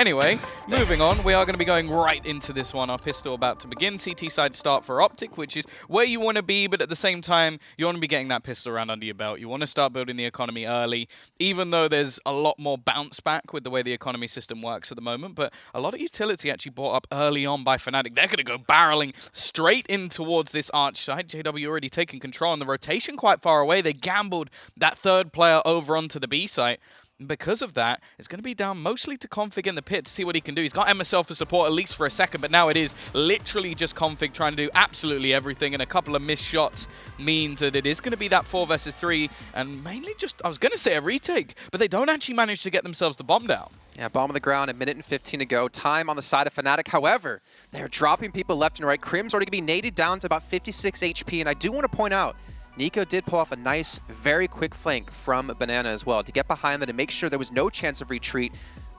Anyway, moving on, we are going to be going right into this one. Our pistol about to begin. CT side start for OpTic, which is where you want to be, but at the same time, you want to be getting that pistol round under your belt. You want to start building the economy early, even though there's a lot more bounce back with the way the economy system works at the moment. But a lot of utility actually brought up early on by Fnatic. They're going to go barreling straight in towards this arch side. JW already taking control on the rotation quite far away. They gambled that third player over onto the B site. Because of that, it's going to be down mostly to Config in the pit to see what he can do. He's got MSL for support at least for a second, but now it is literally just Config trying to do absolutely everything, and a couple of missed shots means that it is going to be that 4 versus 3, and mainly just, I was going to say a retake, but they don't actually manage to get themselves the bomb down. Yeah, bomb on the ground, 1:15 to go. Time on the side of Fnatic. However, they're dropping people left and right. Crim's already going to be naded down to about 56 HP, and I do want to point out, Nico did pull off a nice, very quick flank from Banana as well to get behind them and make sure there was no chance of retreat.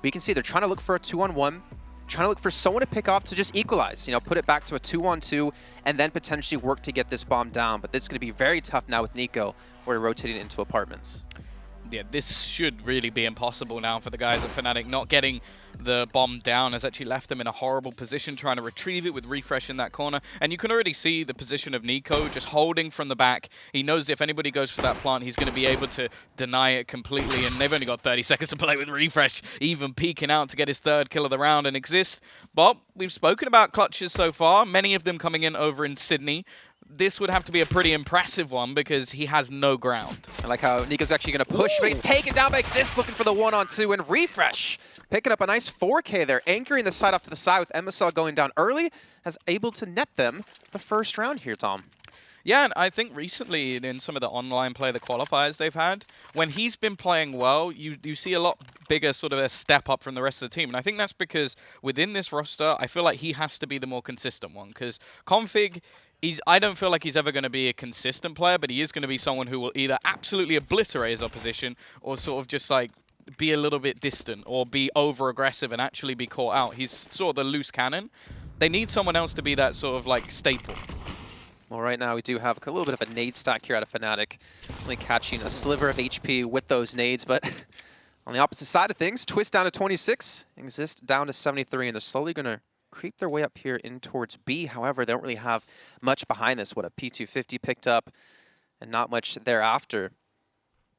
We can see they're trying to look for a 2-on-1, trying to look for someone to pick off to just equalize, you know, put it back to a 2-on-2, and then potentially work to get this bomb down. But this is going to be very tough now with Nico, where they're rotating into apartments. Yeah, this should really be impossible now for the guys at Fnatic. Not getting the bomb down has actually left them in a horrible position, trying to retrieve it with Refresh in that corner. And you can already see the position of Nico just holding from the back. He knows if anybody goes for that plant, he's going to be able to deny it completely. And they've only got 30 seconds to play with Refresh, even peeking out to get his third kill of the round and exist. But we've spoken about clutches so far, many of them coming in over in Sydney. This would have to be a pretty impressive one because he has no ground. I like how Nico's actually going to push, but he's taken down by Exist, looking for the 1-on-2, and Refresh picking up a nice 4K there, anchoring the side off to the side with MSL going down early, has able to net them the first round here, Tom. Yeah, and I think recently in some of the online play, the qualifiers they've had, when he's been playing well, you see a lot bigger sort of a step up from the rest of the team. And I think that's because within this roster, I feel like he has to be the more consistent one. Because Config, I don't feel like he's ever going to be a consistent player, but he is going to be someone who will either absolutely obliterate his opposition or sort of just like be a little bit distant or be over-aggressive and actually be caught out. He's sort of the loose cannon. They need someone else to be that sort of like staple. Well, right now we do have a little bit of a nade stack here out of Fnatic. Only catching a sliver of HP with those nades, but on the opposite side of things, Twist down to 26, Exist down to 73, and they're slowly going to creep their way up here in towards B. However, they don't really have much behind this. What a P250 picked up and not much thereafter.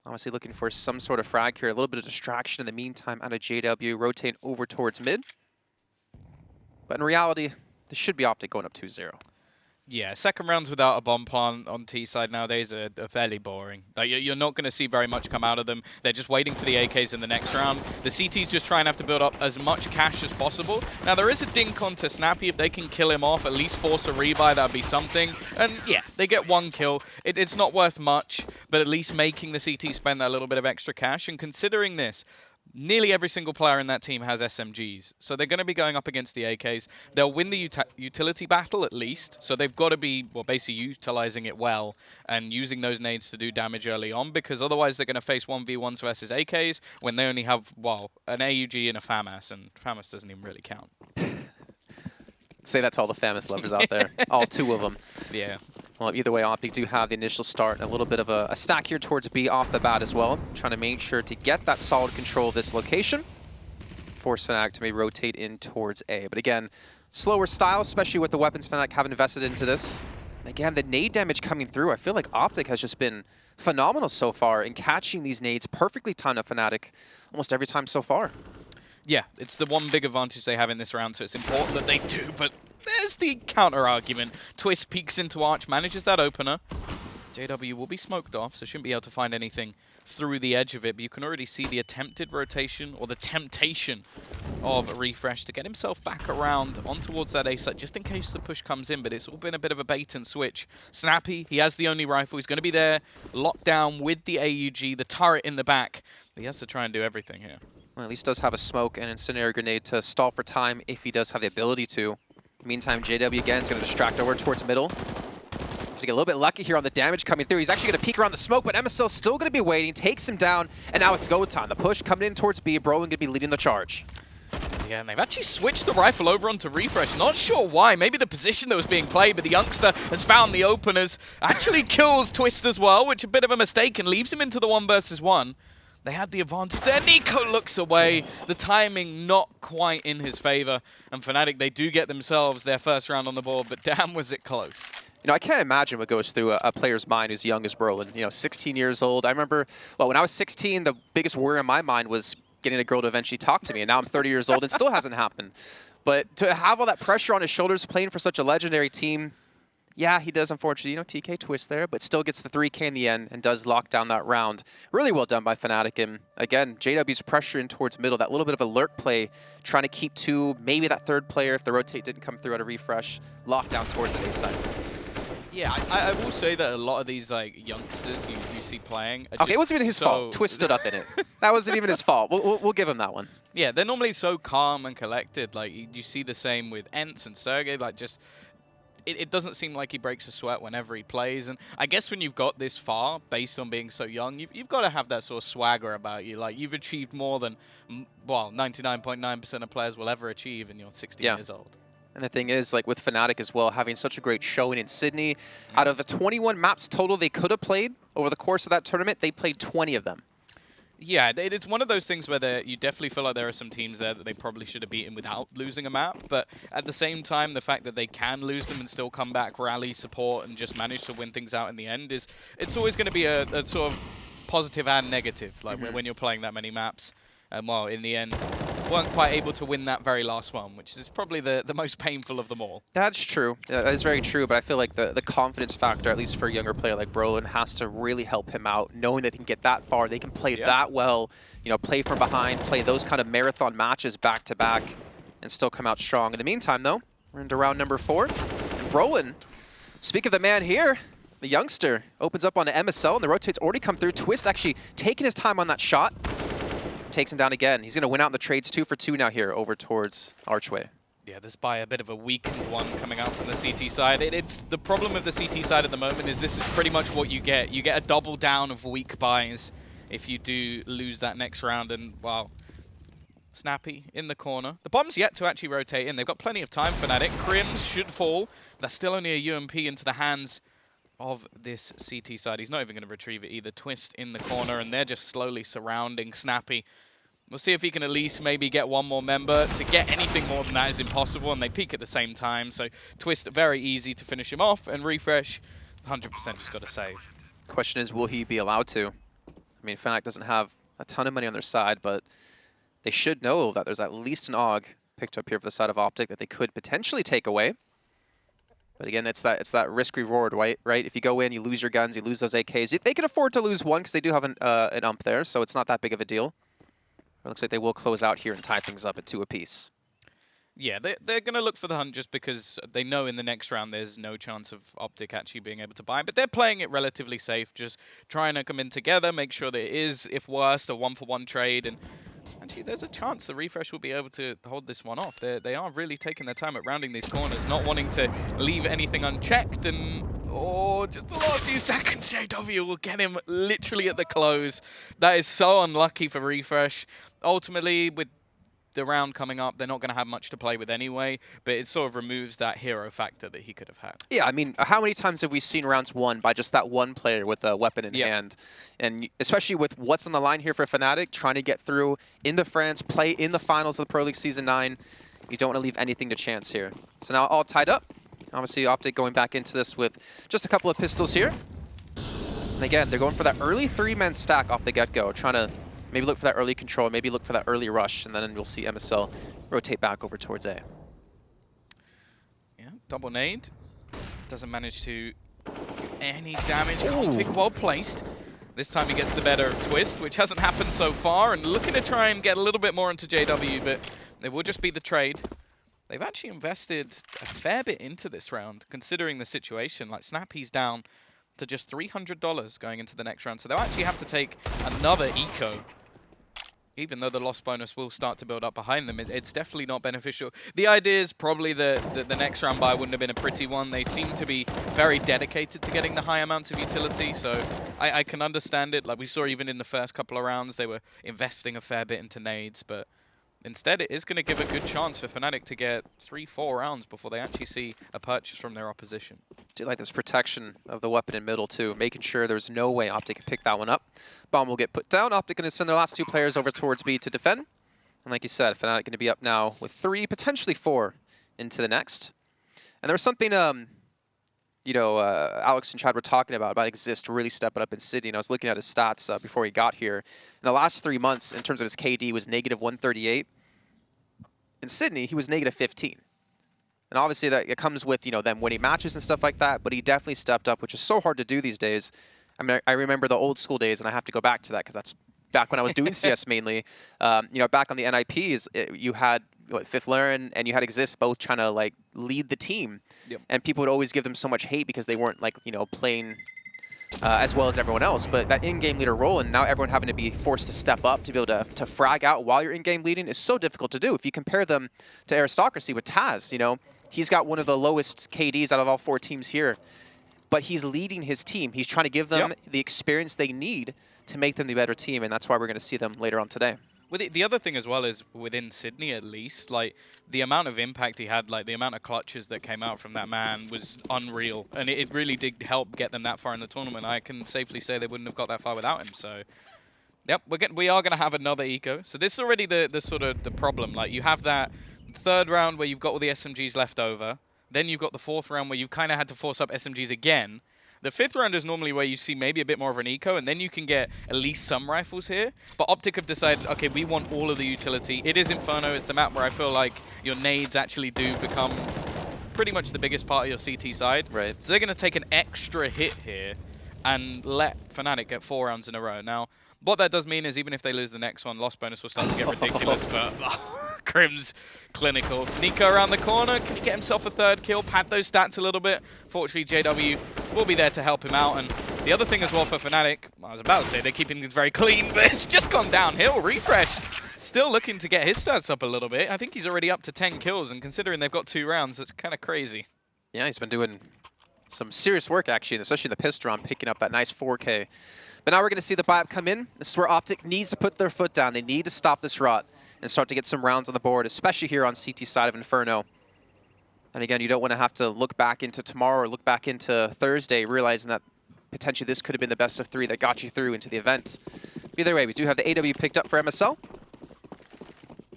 Obviously looking for some sort of frag here. A little bit of distraction in the meantime out of JW, rotating over towards mid. But in reality, this should be OpTic going up 2-0. Yeah, second rounds without a bomb plant on T side nowadays are fairly boring. Like, you're not going to see very much come out of them. They're just waiting for the AKs in the next round. The CT's just trying to have to build up as much cash as possible. Now, there is a dink onto Snappy. If they can kill him off, at least force a rebuy, that would be something. And yeah, they get one kill. It's not worth much, but at least making the CT spend that little bit of extra cash. And considering this, nearly every single player in that team has SMGs. So they're going to be going up against the AKs. They'll win the utility battle at least. So they've got to be, well, basically utilizing it well and using those nades to do damage early on, because otherwise they're going to face 1v1s versus AKs when they only have, well, an AUG and a FAMAS, and FAMAS doesn't even really count. Say that to all the FAMAS lovers out there. All two of them. Yeah. Well, either way, OpTic do have the initial start and a little bit of a stack here towards B off the bat as well. Trying to make sure to get that solid control of this location. Force Fnatic to maybe rotate in towards A. But again, slower style, especially with the weapons Fnatic have invested into this. And again, the nade damage coming through, I feel like OpTic has just been phenomenal so far in catching these nades perfectly timed up Fnatic almost every time so far. Yeah, it's the one big advantage they have in this round, so it's important that they do, but there's the counter-argument. Twist peeks into Arch, manages that opener. JW will be smoked off, so shouldn't be able to find anything through the edge of it, but you can already see the attempted rotation, or the temptation of Refresh to get himself back around on towards that A site, just in case the push comes in, but it's all been a bit of a bait and switch. Snappy, he has the only rifle, he's going to be there, locked down with the AUG, the turret in the back, but he has to try and do everything here. Well, at least does have a smoke and incendiary grenade to stall for time if he does have the ability to. Meantime, JW again is going to distract over towards middle. To get a little bit lucky here on the damage coming through. He's actually going to peek around the smoke, but MSL still going to be waiting, takes him down, and now it's go time. The push coming in towards B. Brolin going to be leading the charge. Yeah, and they've actually switched the rifle over onto Refresh. Not sure why. Maybe the position that was being played, but the youngster has found the openers. Actually kills Twist as well, which is a bit of a mistake, and leaves him into the 1 versus 1. They had the advantage there. Nico looks away. The timing not quite in his favor. And Fnatic, they do get themselves their first round on the board, but damn was it close. You know, I can't imagine what goes through a player's mind who's young as Brolin. You know, 16 years old. I remember, well, when I was 16, the biggest worry in my mind was getting a girl to eventually talk to me. And now I'm 30 years old and still hasn't happened. But to have all that pressure on his shoulders playing for such a legendary team, yeah, he does, unfortunately, you know, TK twist there, but still gets the 3K in the end and does lock down that round. Really well done by Fnatic. And again, JW's pressure in towards middle, that little bit of a lurk play, trying to keep two, maybe that third player, if the rotate didn't come through at a refresh, locked down towards the A side. Yeah, I will say that a lot of these like youngsters you see playing. Okay, it wasn't even his fault. Twist stood up in it. That wasn't even his fault. We'll give him that one. Yeah, they're normally so calm and collected. Like you see the same with Ents and Sergey. Like just. It doesn't seem like he breaks a sweat whenever he plays, and I guess when you've got this far, based on being so young, you've got to have that sort of swagger about you. Like, you've achieved more than, well, 99.9% of players will ever achieve, and you're 16 years old. And the thing is, like with Fnatic as well, having such a great showing in Sydney, out of the 21 maps total they could have played over the course of that tournament, they played 20 of them. Yeah, it's one of those things where you definitely feel like there are some teams there that they probably should have beaten without losing a map. But at the same time, the fact that they can lose them and still come back, rally, support, and just manage to win things out in the end it's always going to be a sort of positive and negative. Like when you're playing that many maps, well, in the end, weren't quite able to win that very last one, which is probably the most painful of them all. That's true. That is very true, but I feel like the confidence factor, at least for a younger player like Brolin, has to really help him out, knowing that they can get that far, they can play that well, you know, play from behind, play those kind of marathon matches back to back, and still come out strong. In the meantime, though, we're into round number 4. And Brolin, speak of the man here, the youngster, opens up on the MSL, and the rotate's already come through. Twist actually taking his time on that shot. Takes him down again. He's going to win out in the trades 2 for 2 now here over towards Archway. Yeah, this by a bit of a weakened one coming out from the CT side. It's the problem with the CT side at the moment is this is pretty much what you get. You get a double down of weak buys if you do lose that next round. And, wow, Snappy in the corner. The bomb's yet to actually rotate in. They've got plenty of time, Fnatic. Crims should fall. That's still only a UMP into the hands of this CT side. He's not even going to retrieve it either. Twist in the corner, and they're just slowly surrounding Snappy. We'll see if he can at least maybe get one more member. To get anything more than that is impossible, and they peak at the same time. So Twist, very easy to finish him off, and Refresh, 100% just got to save. Question is, will he be allowed to? I mean, Fnatic doesn't have a ton of money on their side, but they should know that there's at least an AUG picked up here for the side of OpTic that they could potentially take away. But again, it's that risk-reward, right? If you go in, you lose your guns, you lose those AKs. They can afford to lose one because they do have an ump there, so it's not that big of a deal. It looks like they will close out here and tie things up at 2 apiece. Yeah, they're going to look for the hunt just because they know in the next round there's no chance of OpTic actually being able to buy. But they're playing it relatively safe, just trying to come in together, make sure that it is, if worst, a 1-for-1 trade. And actually, there's a chance the Refresh will be able to hold this one off. They are really taking their time at rounding these corners, not wanting to leave anything unchecked. And, oh, just the last few seconds, JW will get him literally at the close. That is so unlucky for Refresh. Ultimately, with the round coming up, they're not going to have much to play with anyway, but it sort of removes that hero factor that he could have had. Yeah, I mean, how many times have we seen rounds won by just that one player with a weapon in hand? And especially with what's on the line here for Fnatic, trying to get through into France, play in the finals of the Pro League Season 9, you don't want to leave anything to chance here. So now all tied up. Obviously, OpTic going back into this with just a couple of pistols here. And again, they're going for that early 3-man stack off the get-go, trying to maybe look for that early control, maybe look for that early rush, and then we'll see MSL rotate back over towards A. Yeah, double nade. Doesn't manage to do any damage. OpTic well placed. This time he gets the better of Twist, which hasn't happened so far, and looking to try and get a little bit more into JW, but it will just be the trade. They've actually invested a fair bit into this round, considering the situation. Like, Snappy's down to just $300 going into the next round, so they'll actually have to take another eco. Even though the loss bonus will start to build up behind them, it's definitely not beneficial. The idea is probably the next round buy wouldn't have been a pretty one. They seem to be very dedicated to getting the high amounts of utility, so I can understand it. Like we saw even in the first couple of rounds, they were investing a fair bit into nades, but Instead, it is going to give a good chance for Fnatic to get 3-4 rounds before they actually see a purchase from their opposition. Do like this protection of the weapon in middle too, making sure there's no way OpTic can pick that one up. Bomb will get put down. OpTic going to send their last 2 players over towards B to defend. And like you said, Fnatic going to be up now with 3, potentially 4 into the next. And there was something, Alex and Chad were talking about Exist really stepping up in Sydney. And I was looking at his stats before he got here. In the last 3 months, in terms of his KD, was -138. In Sydney, he was -15. And obviously that it comes with, them winning matches and stuff like that, but he definitely stepped up, which is so hard to do these days. I mean, I remember the old school days, and I have to go back to that because that's back when I was doing CS mainly. Back on the NIPs, you had Fifth Laren and you had Exist both trying to like lead the team. Yep. And people would always give them so much hate because they weren't like, playing as well as everyone else. But that in-game leader role, and now everyone having to be forced to step up to be able to frag out while you're in-game leading is so difficult to do. If you compare them to Aristocracy with Taz, he's got one of the lowest KDs out of all 4 teams here, but he's leading his team. He's trying to give them the experience they need to make them the better team, and that's why we're going to see them later on today. Well, the other thing as well is within Sydney at least, like the amount of impact he had, like the amount of clutches that came out from that man was unreal, and it really did help get them that far in the tournament. I can safely say they wouldn't have got that far without him. So, yep, we are going to have another eco. So this is already the sort of the problem. Like you have that 3rd round where you've got all the SMGs left over, then you've got the 4th round where you've kind of had to force up SMGs again. The 5th round is normally where you see maybe a bit more of an eco, and then you can get at least some rifles here. But OpTic have decided, okay, we want all of the utility. It is Inferno. It's the map where I feel like your nades actually do become pretty much the biggest part of your CT side. Right. So they're going to take an extra hit here and let Fnatic get 4 rounds in a row. Now, what that does mean is even if they lose the next one, loss bonus will start to get ridiculous, but Crim's clinical. Nico around the corner, can he get himself a 3rd kill, pad those stats a little bit? Fortunately, JW will be there to help him out, and the other thing as well for Fnatic, I was about to say they're keeping things very clean, but it's just gone downhill. Refresh still looking to get his stats up a little bit. I think he's already up to 10 kills, and considering they've got 2 rounds, that's kind of crazy. Yeah, he's been doing some serious work, actually, especially in the pistol round, picking up that nice 4K. But now we're going to see the buy-up come in. This is where OpTic needs to put their foot down. They need to stop this rot and start to get some rounds on the board, especially here on CT side of Inferno. And again, you don't want to have to look back into tomorrow or look back into Thursday, realizing that potentially this could have been the best of 3 that got you through into the event. Either way, we do have the AW picked up for MSL.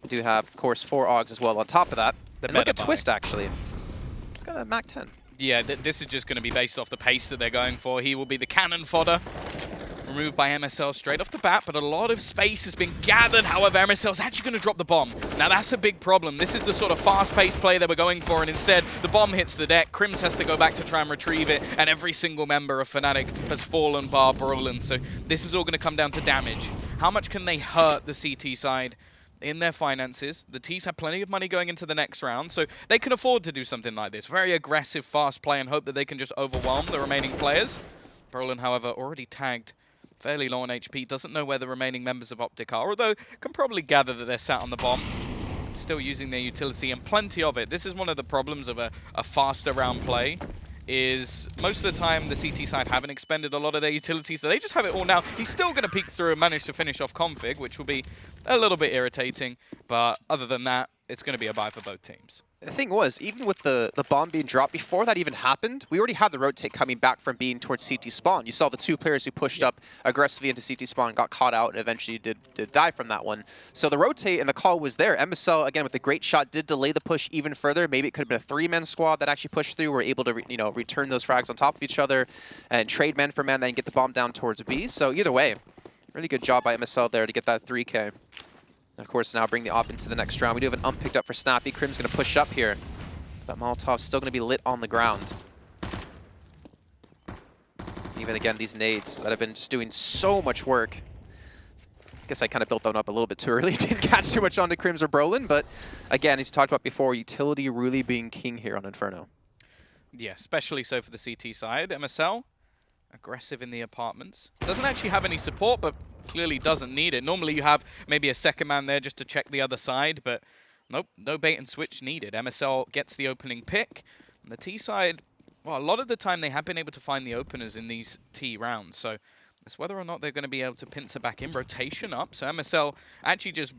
We do have, of course, 4 AUGs as well on top of that. And look at Twist, actually. It's got a MAC 10. Yeah, this is just going to be based off the pace that they're going for. He will be the cannon fodder. Removed by MSL straight off the bat, but a lot of space has been gathered. However, MSL's actually going to drop the bomb. Now, that's a big problem. This is the sort of fast-paced play that we're going for, and instead, the bomb hits the deck. Crims has to go back to try and retrieve it, and every single member of Fnatic has fallen bar Brolin. So this is all going to come down to damage. How much can they hurt the CT side in their finances? The T's have plenty of money going into the next round, so they can afford to do something like this. Very aggressive, fast play, and hope that they can just overwhelm the remaining players. Brolin, however, already tagged fairly low on HP, doesn't know where the remaining members of OpTic are, although can probably gather that they're sat on the bomb. Still using their utility, and plenty of it. This is one of the problems of a faster round play, is most of the time the CT side haven't expended a lot of their utility, so they just have it all now. He's still going to peek through and manage to finish off config, which will be a little bit irritating, but other than that, it's going to be a buy for both teams. The thing was, even with the bomb being dropped, before that even happened, we already had the rotate coming back from being towards CT spawn. You saw the 2 players who pushed up aggressively into CT spawn, got caught out, and eventually did die from that one. So the rotate and the call was there. MSL, again, with a great shot, did delay the push even further. Maybe it could have been a 3-man squad that actually pushed through, were able to return those frags on top of each other and trade man for man, then get the bomb down towards B. So either way, really good job by MSL there to get that 3K. And of course, now bring the op into the next round. We do have an picked up for Snappy. Crim's going to push up here. That Molotov's still going to be lit on the ground. Even again, these nades that have been just doing so much work. I guess I kind of built that up a little bit too early. Didn't catch too much onto Crims or Brolin, but again, as you talked about before, utility really being king here on Inferno. Yeah, especially so for the CT side. MSL, aggressive in the apartments. Doesn't actually have any support, but clearly doesn't need it. Normally you have maybe a 2nd man there just to check the other side, but nope, no bait and switch needed. MSL gets the opening pick. And the T side, well, a lot of the time they have been able to find the openers in these T rounds, so it's whether or not they're going to be able to pincer back in. Rotation up, so MSL actually just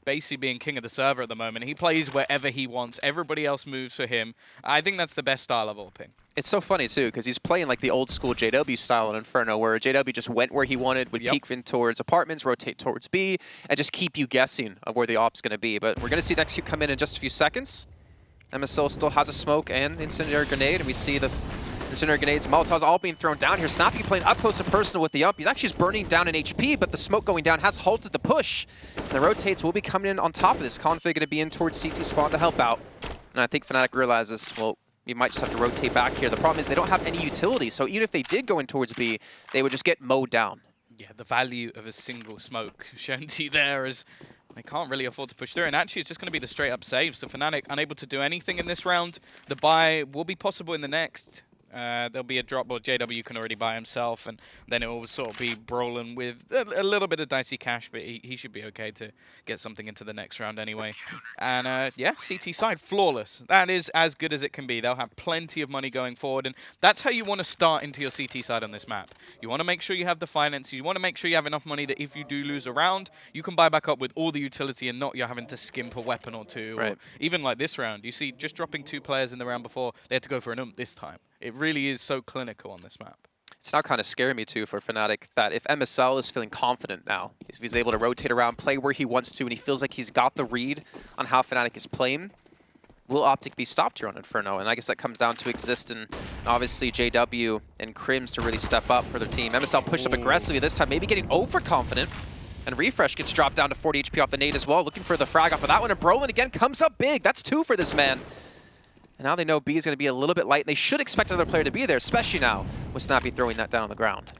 basically being king of the server at the moment. He plays wherever he wants. Everybody else moves for him. I think that's the best style of AllPing. It's so funny, too, because he's playing like the old school JW style in Inferno, where JW just went where he wanted, would peek in towards apartments, rotate towards B, and just keep you guessing of where the op's going to be. But we're going to see next come in just a few seconds. MSL still has a smoke and incendiary grenade, and we see the incendiary grenades, Molotovs all being thrown down here. Snappy playing up close and personal with the ump. He's actually just burning down an HP, but the smoke going down has halted the push. And the rotates will be coming in on top of this. Config going to be in towards CT spawn to help out. And I think Fnatic realizes, well, you might just have to rotate back here. The problem is they don't have any utility, so even if they did go in towards B, they would just get mowed down. Yeah, the value of a single smoke shown to you there is they can't really afford to push through, and actually it's just going to be the straight-up save. So Fnatic unable to do anything in this round. The buy will be possible in the next. There'll be a drop, but JW can already buy himself, and then it will sort of be Brolin with a little bit of dicey cash, but he should be okay to get something into the next round anyway. And yeah, CT side, flawless. That is as good as it can be. They'll have plenty of money going forward, and that's how you want to start into your CT side on this map. You want to make sure you have the finances. You want to make sure you have enough money that if you do lose a round, you can buy back up with all the utility and not you're having to skimp a weapon or two. Right. Or even like this round, you see just dropping 2 players in the round before, they had to go for an ump this time. It really is so clinical on this map. It's now kind of scaring me, too, for Fnatic, that if MSL is feeling confident now, if he's able to rotate around, play where he wants to, and he feels like he's got the read on how Fnatic is playing, will OpTic be stopped here on Inferno? And I guess that comes down to Exist and obviously JW and Crims to really step up for their team. MSL pushed up aggressively this time, maybe getting overconfident. And Refresh gets dropped down to 40 HP off the nade as well, looking for the frag off of that one. And Brolin again comes up big. That's 2 for this man. And now they know B is going to be a little bit light, and they should expect another player to be there, especially now with Snappy throwing that down on the ground.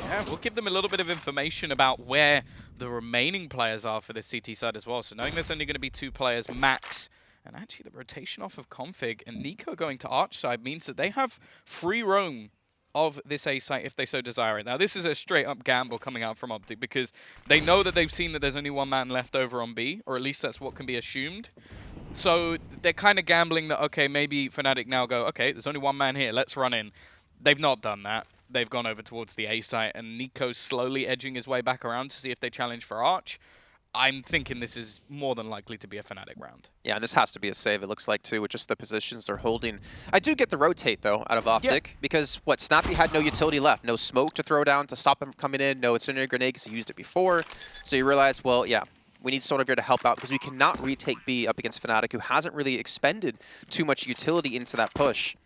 Yeah, we'll give them a little bit of information about where the remaining players are for the CT side as well. So knowing there's only going to be 2 players max, and actually the rotation off of Config and Nico going to Arch side means that they have free roam of this A site if they so desire it. Now this is a straight up gamble coming out from OpTic because they know that they've seen that there's only 1 man left over on B, or at least that's what can be assumed. So they're kind of gambling that, okay, maybe Fnatic now go, okay, there's only 1 man here, let's run in. They've not done that. They've gone over towards the A site, and Nico's slowly edging his way back around to see if they challenge for Arch. I'm thinking this is more than likely to be a Fnatic round. Yeah, and this has to be a save, it looks like, too, with just the positions they're holding. I do get the rotate, though, out of OpTic, because, what, Snappy had no utility left. No smoke to throw down to stop him coming in, no incendiary grenade because he used it before. So you realize, well, yeah, we need Soda here to help out because we cannot retake B up against Fnatic, who hasn't really expended too much utility into that push.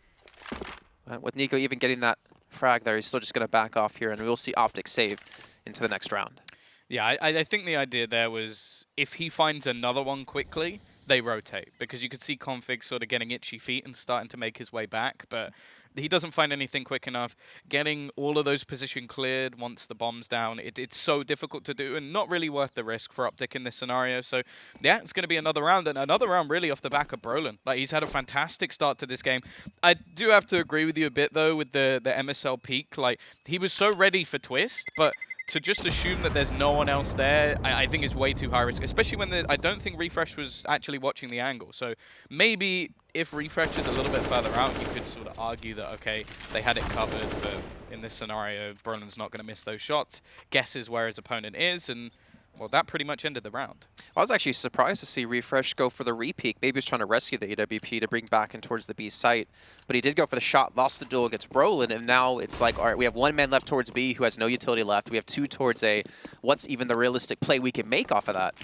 With Nico even getting that frag there, he's still just going to back off here, and we'll see OpTic save into the next round. Yeah, I think the idea there was if he finds another one quickly, they rotate. Because you could see Config sort of getting itchy feet and starting to make his way back, but he doesn't find anything quick enough. Getting all of those positions cleared once the bomb's down, it's so difficult to do and not really worth the risk for OpTic in this scenario. So yeah, it's going to be another round, and another round really off the back of Brolin. Like, he's had a fantastic start to this game. I do have to agree with you a bit, though, with the MSL peak. Like, he was so ready for Twist, but to just assume that there's no one else there, I think is way too high risk, especially when I don't think Refresh was actually watching the angle. So maybe if Refresh is a little bit further out, you could sort of argue that, okay, they had it covered, but in this scenario, Brolin's not going to miss those shots, guesses where his opponent is, and well, that pretty much ended the round. I was actually surprised to see Refresh go for the re-peek. Maybe he was trying to rescue the AWP to bring back in towards the B site. But he did go for the shot, lost the duel against Brolin, and now it's like, all right, we have 1 man left towards B who has no utility left. We have 2 towards A. What's even the realistic play we can make off of that?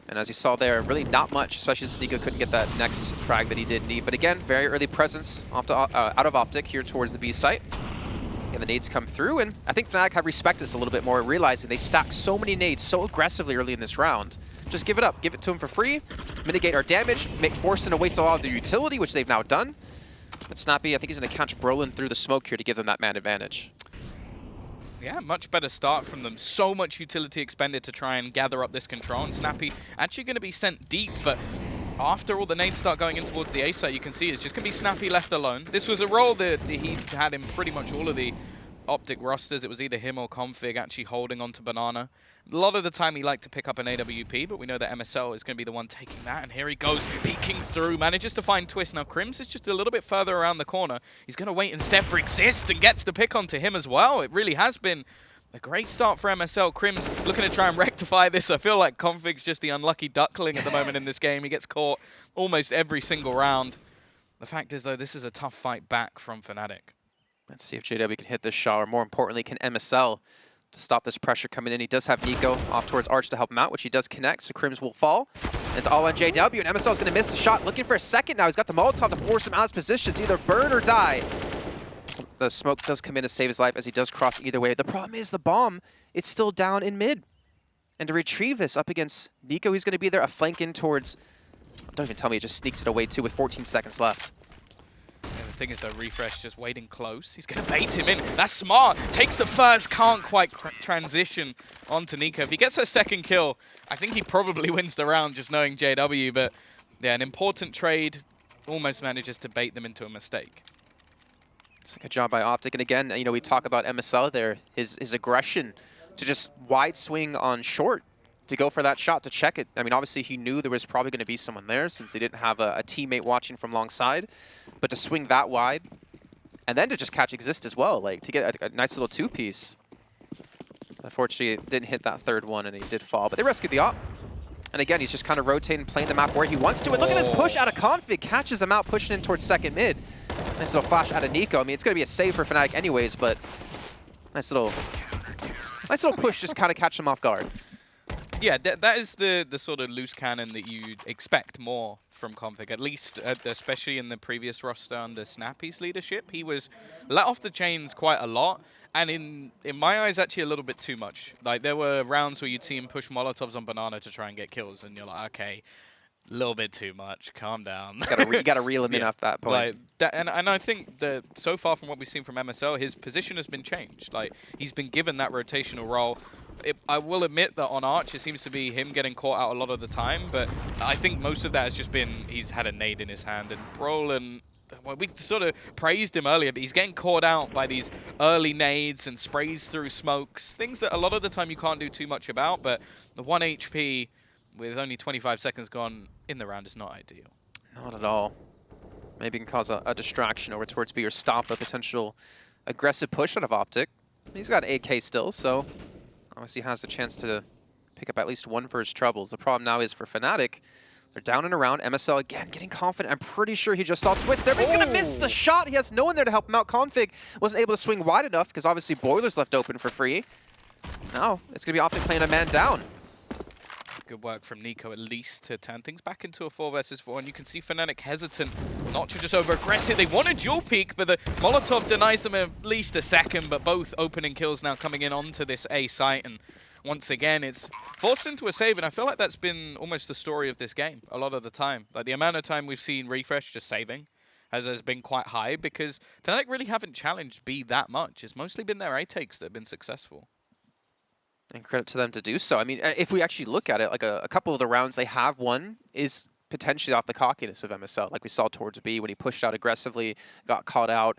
And as you saw there, really not much, especially since Nico couldn't get that next frag that he did need. But again, very early presence out of OpTic here towards the B site. And the nades come through, and I think Fnatic have respected this a little bit more, realizing they stack so many nades so aggressively early in this round. Just give it up. Give it to them for free, mitigate our damage, force them to waste a lot of their utility, which they've now done. But Snappy, I think he's going to catch Brolin through the smoke here to give them that man advantage. Yeah, much better start from them. So much utility expended to try and gather up this control, and Snappy actually going to be sent deep, but after all the nades start going in towards the A site, you can see it's just going to be Snappy left alone. This was a role that he had in pretty much all of the OpTic rosters. It was either him or Config actually holding onto Banana. A lot of the time he liked to pick up an AWP, but we know that MSL is going to be the one taking that, and here he goes, peeking through, manages to find Twist. Now Crims is just a little bit further around the corner. He's going to wait and step for Exist and gets the pick onto him as well. It really has been A great start for MSL. Crim's looking to try and rectify this. I feel like Config's just the unlucky duckling at the moment in this game. He gets caught almost every single round. The fact is, though, this is a tough fight back from Fnatic. Let's see if JW can hit this shot, or more importantly, can MSL to stop this pressure coming in. He does have Nico off towards Arch to help him out, which he does connect, so Crims will fall. And it's all on JW, and MSL is going to miss the shot. Looking for a second now. He's got the Molotov to force him out of his position. It's either burn or die. So the smoke does come in to save his life as he does cross either way. The problem is the bomb, it's still down in mid. And to retrieve this up against Nico, he's going to be there, a flank in towards... Don't even tell me, he just sneaks it away too with 14 seconds left. Yeah, the thing is, though, Refresh just waiting close. He's going to bait him in. That's smart. Takes the first, can't quite transition onto Nico. If he gets a second kill, I think he probably wins the round just knowing JW. But yeah, an important trade almost manages to bait them into a mistake. It's a good job by OpTic. And again, you know, we talk about MSL there, his aggression to just wide swing on short to go for that shot to check it. I mean, obviously he knew there was probably going to be someone there since they didn't have a teammate watching from alongside. But to swing that wide and then to just catch Exist as well, like to get a nice little two-piece. Unfortunately, it didn't hit that third one and he did fall. But they rescued the op. And again, he's just kind of rotating, playing the map where he wants to. And look at this push out of Config. Catches him out, pushing in towards second mid. Nice little flash out of Nico. I mean, it's going to be a save for Fnatic anyways, but nice little push, just kind of catch him off guard. Yeah, that is the sort of loose cannon that you'd expect more from Config, at least, especially in the previous roster under Snappy's leadership. He was let off the chains quite a lot, and in my eyes, actually a little bit too much. Like, there were rounds where you'd see him push Molotovs on Banana to try and get kills, and you're like, okay, a little bit too much, calm down. You gotta reel him in off that point. Like, and I think that so far from what we've seen from MSL, his position has been changed. Like, he's been given that rotational role. I will admit that on Arch, it seems to be him getting caught out a lot of the time, but I think most of that has just been he's had a nade in his hand. And Brolin, well, we sort of praised him earlier, but he's getting caught out by these early nades and sprays through smokes, things that a lot of the time you can't do too much about, but the 1 HP with only 25 seconds gone in the round is not ideal. Not at all. Maybe can cause a distraction over towards B or stop a potential aggressive push out of OpTic. He's got 8K still, so obviously has the chance to pick up at least one for his troubles. The problem now is for Fnatic, they're down and around. MSL again getting confident. I'm pretty sure he just saw Twist there, but he's going to miss the shot. He has no one there to help him out. Config wasn't able to swing wide enough because obviously Boiler's left open for free. Now it's going to be OpTic playing a man down. Good work from Nico, at least, to turn things back into a 4 versus 4. And you can see Fnatic hesitant not to just over-aggressive. They want a dual peek, but the Molotov denies them at least a second. But both opening kills now coming in onto this A site. And once again, it's forced into a save. And I feel like that's been almost the story of this game a lot of the time. Like, the amount of time we've seen Refresh just saving has been quite high because Fnatic really haven't challenged B that much. It's mostly been their A takes that have been successful. And credit to them to do so. I mean, if we actually look at it, like a couple of the rounds they have won is potentially off the cockiness of MSL, like we saw towards B when he pushed out aggressively, got caught out.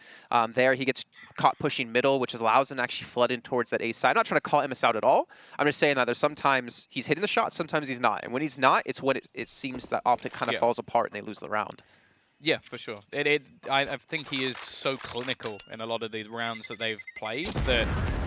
There he gets caught pushing middle, which allows him to actually flood in towards that A side. I'm not trying to call MS out at all. I'm just saying that there's sometimes he's hitting the shot, sometimes he's not. And when he's not, it's when it seems that OpTic kind of falls apart and they lose the round. Yeah, for sure. I think he is so clinical in a lot of the rounds that they've played that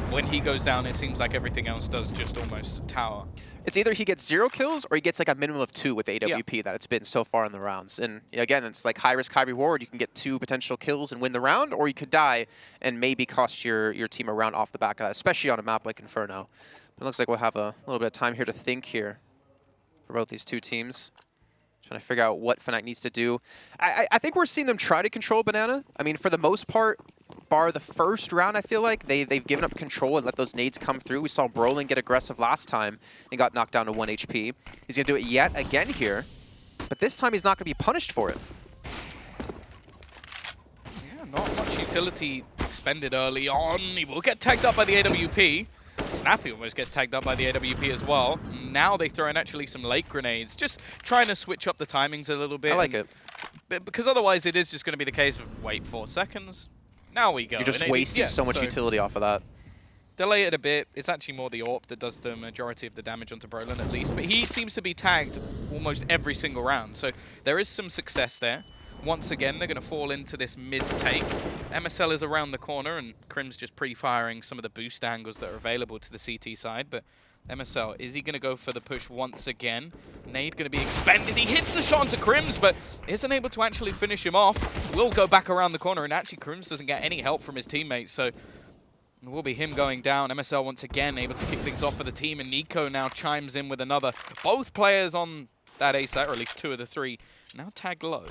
when he goes down, it seems like everything else does just almost tower. It's either he gets 0 kills or he gets like a minimum of 2 with the AWP that it's been so far in the rounds. And again, it's like high risk, high reward. You can get 2 potential kills and win the round, or you could die and maybe cost your team a round off the back of that, especially on a map like Inferno. But it looks like we'll have a little bit of time here to think here for both these two teams. Trying to figure out what Fnatic needs to do. I think we're seeing them try to control Banana. I mean, for the most part, bar the first round, I feel like they've given up control and let those nades come through. We saw Brolin get aggressive last time and got knocked down to 1 HP. He's going to do it yet again here, but this time he's not going to be punished for it. Yeah, not much utility expended early on. He will get tagged up by the AWP. Snappy almost gets tagged up by the AWP as well. Now they throw in actually some late grenades, just trying to switch up the timings a little bit. I like it. Because otherwise it is just going to be the case of wait 4 seconds. Now we go. You're just wasting so much utility off of that. Delay it a bit. It's actually more the AWP that does the majority of the damage onto Brolin at least. But he seems to be tagged almost every single round. So there is some success there. once again, they're going to fall into this mid-take. MSL is around the corner, and Crim's just pre-firing some of the boost angles that are available to the CT side. But MSL, is he going to go for the push once again? Nade going to be expended. He hits the shot onto Crims, but isn't able to actually finish him off. Will go back around the corner, and actually Crims doesn't get any help from his teammates, so it will be him going down. MSL once again able to kick things off for the team, and Nico now chimes in with another. Both players on that A site, or at least 2 of the 3, now tagged low.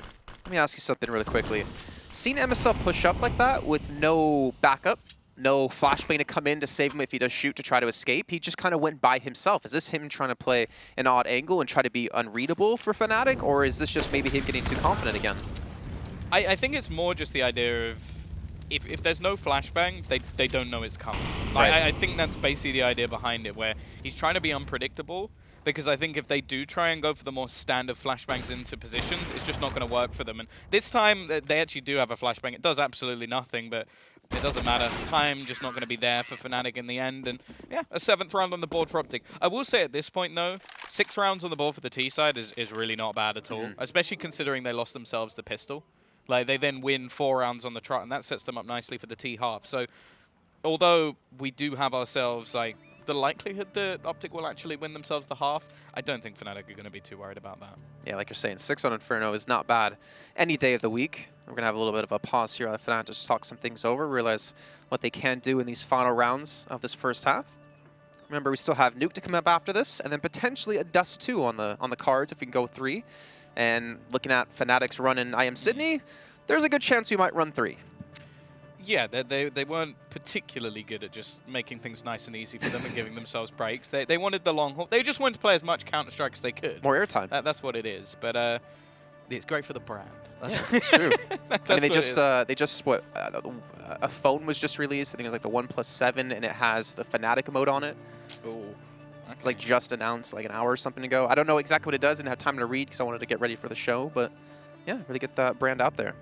Let me ask you something really quickly. Seen MSL push up like that with no backup, no flashbang to come in to save him if he does shoot to try to escape? He just kind of went by himself. Is this him trying to play an odd angle and try to be unreadable for Fnatic, or is this just maybe him getting too confident again? I think it's more just the idea of if there's no flashbang, they don't know it's coming. Like, Right. I think that's basically the idea behind it, where he's trying to be unpredictable, because I think if they do try and go for the more standard flashbangs into positions, it's just not going to work for them. And this time, they actually do have a flashbang. It does absolutely nothing, but it doesn't matter. Time just not going to be there for Fnatic in the end. And yeah, a 7th round on the board for OpTic. I will say at this point, though, 6 rounds on the board for the T side is really not bad at all, especially considering they lost themselves the pistol. Like, they then win 4 rounds on the trot, and that sets them up nicely for the T half. So, although we do have ourselves, like, the likelihood that OpTic will actually win themselves the half, I don't think Fnatic are going to be too worried about that. Yeah, like you're saying, 6 on Inferno is not bad any day of the week. We're going to have a little bit of a pause here on Fnatic, just talk some things over, realize what they can do in these final rounds of this first half. Remember, we still have Nuke to come up after this, and then potentially a Dust 2 on the cards if we can go 3. And looking at Fnatic's run in IM Sydney, there's a good chance we might run 3. Yeah, they weren't particularly good at just making things nice and easy for them and giving themselves breaks. They wanted the long haul. They just wanted to play as much Counter-Strike as they could. More airtime. That's what it is. But it's great for the brand. Yeah, it's true. That's I mean, what they just a phone was just released. I think it was like the OnePlus 7, and it has the Fnatic mode on it. Ooh, okay. It's like just announced like an hour or something ago. I don't know exactly what it does. I didn't have time to read because I wanted to get ready for the show. But yeah, really get that brand out there.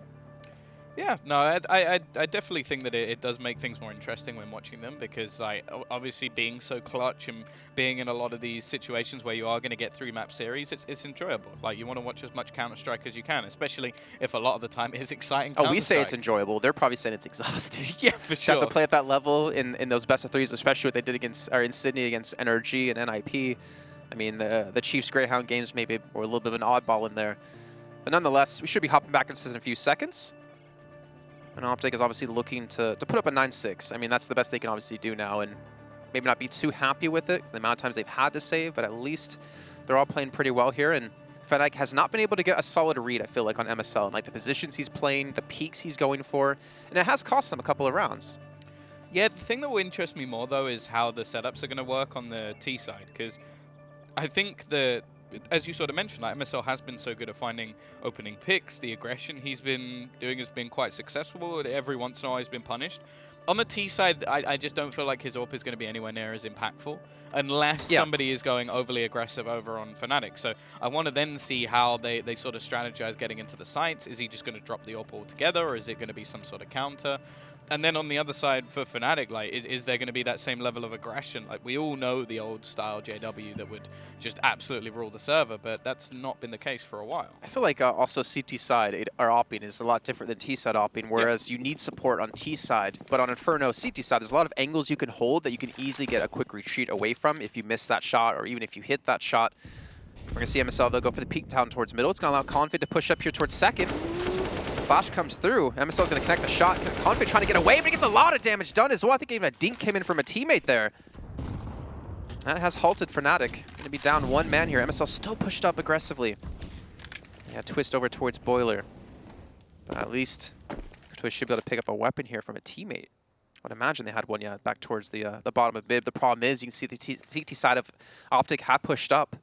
Yeah, no, I definitely think that it does make things more interesting when watching them, because like obviously being so clutch and being in a lot of these situations where you are going to get 3-map series, it's enjoyable. Like, you want to watch as much Counter-Strike as you can, especially if a lot of the time it is exciting. Oh, we say it's enjoyable. They're probably saying it's exhausting. Yeah, for sure. To have to play at that level in those best of 3s, especially what they did in Sydney against NRG and NIP. I mean, the Chiefs Greyhound games maybe were a little bit of an oddball in there. But nonetheless, we should be hopping back into this in a few seconds. And OpTic is obviously looking to put up a 9-6. I mean, that's the best they can obviously do now, and maybe not be too happy with it, the amount of times they've had to save, but at least they're all playing pretty well here. And Fnatic has not been able to get a solid read, I feel like, on MSL, and like the positions he's playing, the peaks he's going for, and it has cost them a couple of rounds. Yeah, the thing that will interest me more, though, is how the setups are going to work on the T side, because I think that, as you sort of mentioned, like, MSL has been so good at finding opening picks. The aggression he's been doing has been quite successful. Every once in a while he's been punished. On the T side, I just don't feel like his AWP is going to be anywhere near as impactful unless somebody is going overly aggressive over on Fnatic. So I want to then see how they sort of strategize getting into the sites. Is he just going to drop the AWP altogether, or is it going to be some sort of counter? And then on the other side for Fnatic, like, is there going to be that same level of aggression? Like, we all know the old style JW that would just absolutely rule the server, but that's not been the case for a while. I feel like also CT side, our opping is a lot different than T side opping, whereas you need support on T side, but on Inferno CT side, there's a lot of angles you can hold that you can easily get a quick retreat away from if you miss that shot, or even if you hit that shot. We're going to see MSL, they'll go for the peek down towards middle. It's going to allow Confid to push up here towards second. Flash comes through. MSL is going to connect the shot. Confid trying to get away, but he gets a lot of damage done as well. I think even a dink came in from a teammate there. That has halted Fnatic. Going to be down 1 man here. MSL still pushed up aggressively. Yeah, Twist over towards Boiler. But at least Twist should be able to pick up a weapon here from a teammate. I would imagine they had one, yeah, back towards the bottom of mid. The problem is you can see the CT side of OpTic have pushed up.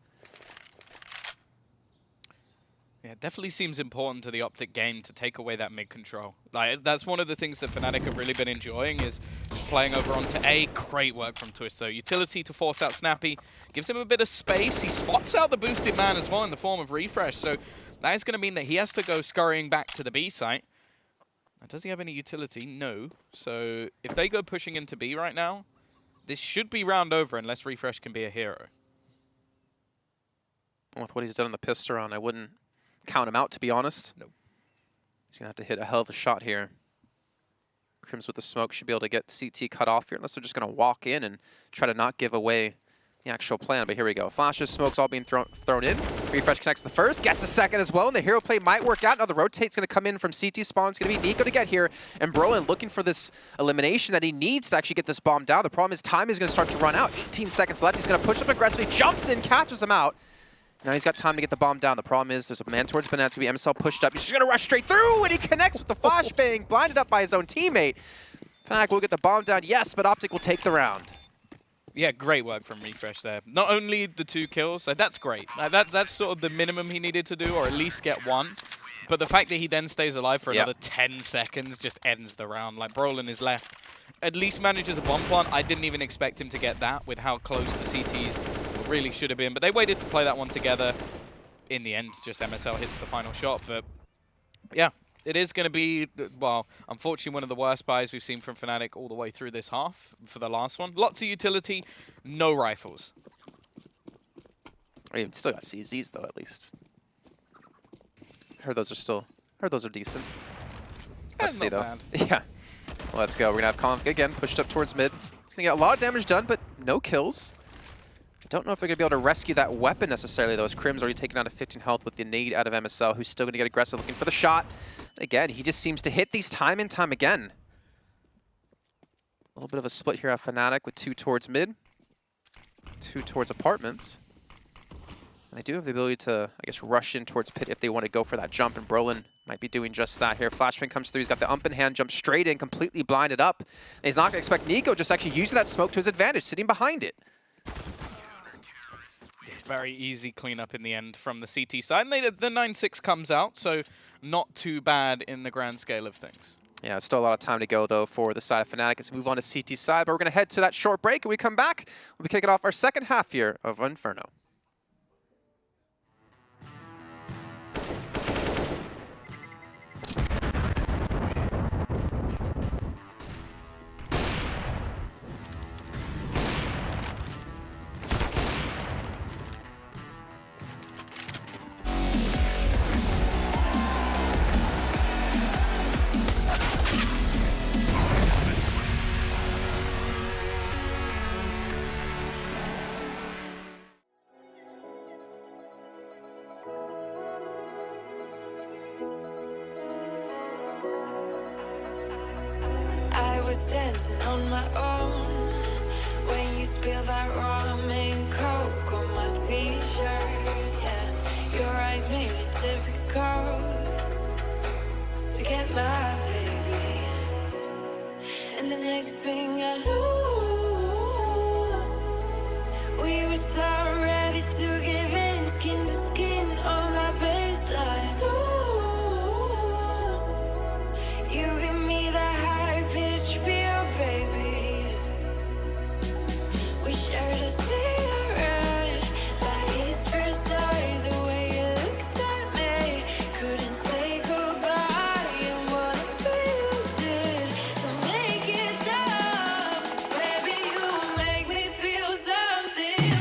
Yeah, it definitely seems important to the OpTic game to take away that mid control. Like, that's one of the things that Fnatic have really been enjoying, is playing over onto A. Great work from Twist, though. Utility to force out Snappy. Gives him a bit of space. He spots out the boosted man as well in the form of Refresh. So that is going to mean that he has to go scurrying back to the B site. Now, does he have any utility? No. So if they go pushing into B right now, this should be round over unless Refresh can be a hero. With what he's done on the pistol round, I wouldn't count him out, to be honest. Nope. He's going to have to hit a hell of a shot here. Crims with the smoke should be able to get CT cut off here, unless they're just going to walk in and try to not give away the actual plan. But here we go. Flashes, smokes all being thrown in. Refresh connects the first, gets the second as well, and the hero play might work out. Now the rotate's going to come in from CT spawn. It's going to be Nico to get here, and Brolin looking for this elimination that he needs to actually get this bomb down. The problem is time is going to start to run out. 18 seconds left. He's going to push up aggressively, jumps in, catches him out. Now he's got time to get the bomb down. The problem is there's a man towards Banana. It's going to be MSL pushed up. He's just going to rush straight through, and he connects with the flashbang, blinded up by his own teammate. Fnatic will get the bomb down, yes, but OpTic will take the round. Yeah, great work from Refresh there. Not only the 2 kills, that's great. That's sort of the minimum he needed to do, or at least get 1. But the fact that he then stays alive for another 10 seconds just ends the round. Like, Brolin is left. At least manages a bomb plant. I didn't even expect him to get that with how close the CTs really should have been. But they waited to play that one together. In the end, just MSL hits the final shot. But yeah, it is going to be, well, unfortunately, one of the worst buys we've seen from Fnatic all the way through this half for the last one. Lots of utility, no rifles. I mean, still got CZs, though, at least. Heard those are decent. Let's see, though. Bad. Yeah. Well, let's go. We're going to have Conf again pushed up towards mid. It's going to get a lot of damage done, but no kills. I don't know if they're going to be able to rescue that weapon necessarily, though, as Crim's already taken out of 15 health with the nade out of MSL, who's still going to get aggressive looking for the shot. Again, he just seems to hit these time and time again. A little bit of a split here at Fnatic with 2 towards mid, 2 towards apartments. And they do have the ability to, I guess, rush in towards pit if they want to go for that jump, and Brolin might be doing just that here. Flashbang comes through, he's got the ump in hand, jumps straight in, completely blinded up. And he's not going to expect Nico, just actually using that smoke to his advantage, sitting behind it. Very easy cleanup in the end from the CT side. And the 9-6 comes out, so not too bad in the grand scale of things. Yeah, still a lot of time to go, though, for the side of Fnatic as we move on to CT side. But we're going to head to that short break, and we come back. We'll be kicking off our second half here of Inferno. Dancing on my own when you spill that ramen coke on my t-shirt. Yeah, your eyes made it difficult to get my baby. And the next thing I knew, we were so ready to give in, skin to skin on that baseline. Ooh, you give me that high pitch feel, baby. We shared a cigarette, that is first sight. The way you looked at me, couldn't say goodbye. And whatever you did to make it stop, 'cause baby, you make me feel something.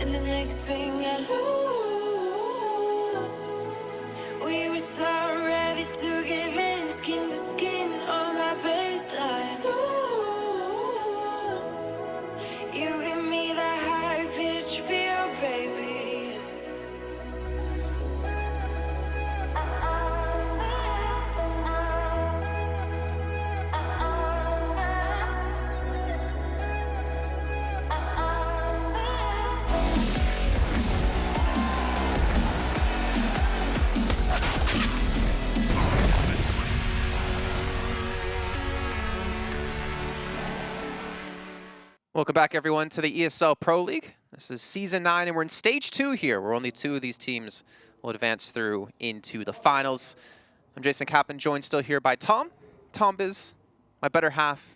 And the next thing I knew, we were so ready to give in, skin to skin on that baseline. Ooh, you give me that high pitch feel, baby. Welcome back, everyone, to the ESL Pro League. This is Season 9, and we're in Stage 2 here, where only 2 of these teams will advance through into the finals. I'm Jason Kaplan, joined still here by Tom. Tom Biz, my better half.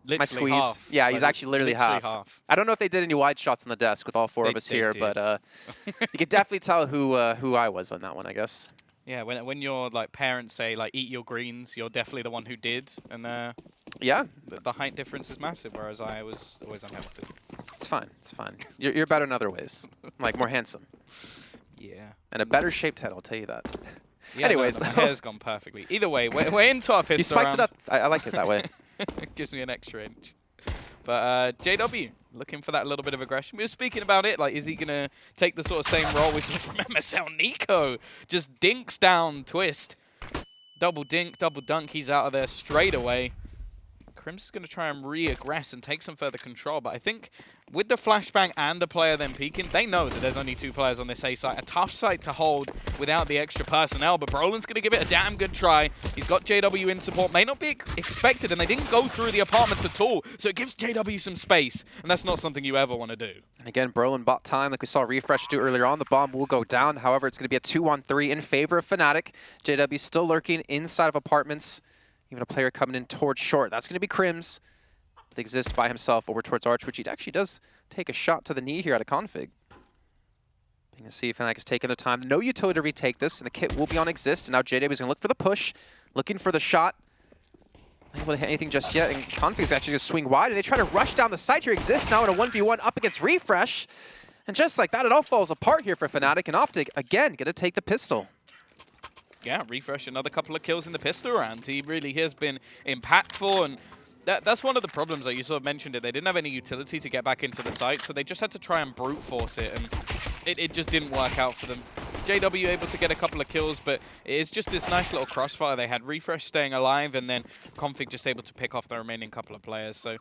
Literally My squeeze. half. Yeah, he's actually literally half. I don't know if they did any wide shots on the desk with all 4 of us here, but you could definitely tell who I was on that one, I guess. Yeah, when your parents say eat your greens, you're definitely the one who did, and yeah, the height difference is massive. Whereas I was always unhealthy. It's fine. It's fine. You're better in other ways, like more handsome. Yeah. And a better shaped head, I'll tell you that. Yeah, anyways, no, my hair's gone perfectly. Either way, we're into our pistol. You spiked it up. I like it that way. It gives me an extra inch. But JW, looking for that little bit of aggression. We were speaking about it, is he going to take the sort of same role we saw from MSL? Nico just dinks down Twist. Double dink, double dunk, he's out of there straight away. Crim's going to try and re-aggress and take some further control, but I think with the flashbang and the player then peeking, they know that there's only 2 players on this A site. A tough site to hold without the extra personnel, but Brolin's going to give it a damn good try. He's got JW in support. May not be expected, and they didn't go through the apartments at all, so it gives JW some space, and that's not something you ever want to do. And again, Brolin bought time like we saw Refresh do earlier on. The bomb will go down. However, it's going to be a 2-on-3 in favor of Fnatic. JW still lurking inside of apartments. Even a player coming in towards short. That's going to be Crims. They exist by himself over towards Arch, which he actually does take a shot to the knee here out of config. You can see Fnatic is taking their time. No utility to retake this, and the kit will be on exist. And now JW is going to look for the push, looking for the shot. Not able to hit anything just yet, and config is actually going to swing wide. And they try to rush down the site here. Exists now in a 1v1 up against Refresh. And just like that, it all falls apart here for Fnatic. And OpTic, again, going to take the pistol. Yeah, Refresh another couple of kills in the pistol round. He really has been impactful, and that's one of the problems. You sort of mentioned it. They didn't have any utility to get back into the site, so they just had to try and brute force it, and it just didn't work out for them. JW able to get a couple of kills, but it's just this nice little crossfire. They had Refresh staying alive, and then Config just able to pick off the remaining couple of players. So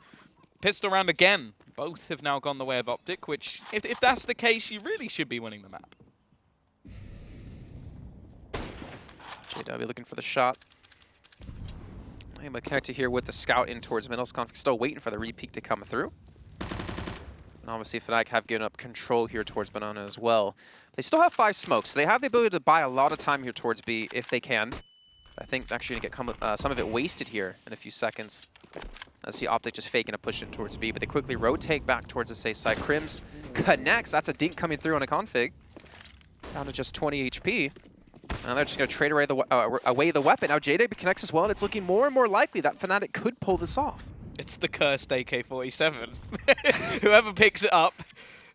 pistol round again. Both have now gone the way of OpTic, which, if that's the case, you really should be winning the map. JW looking for the shot. I'm going to connect it here with the scout in towards middle. Config still waiting for the re-peek to come through. And obviously Fnatic have given up control here towards Banana as well. They still have 5 smokes, so they have the ability to buy a lot of time here towards B if they can. But I think they're actually going to get some of it wasted here in a few seconds. I see OpTic just faking a push in towards B, but they quickly rotate back towards the safe side. Crims connects. That's a dink coming through on a config. Down to just 20 HP. Now they're just going to trade away the weapon. Now JW connects as well, and it's looking more and more likely that Fnatic could pull this off. It's the cursed AK-47. Whoever picks it up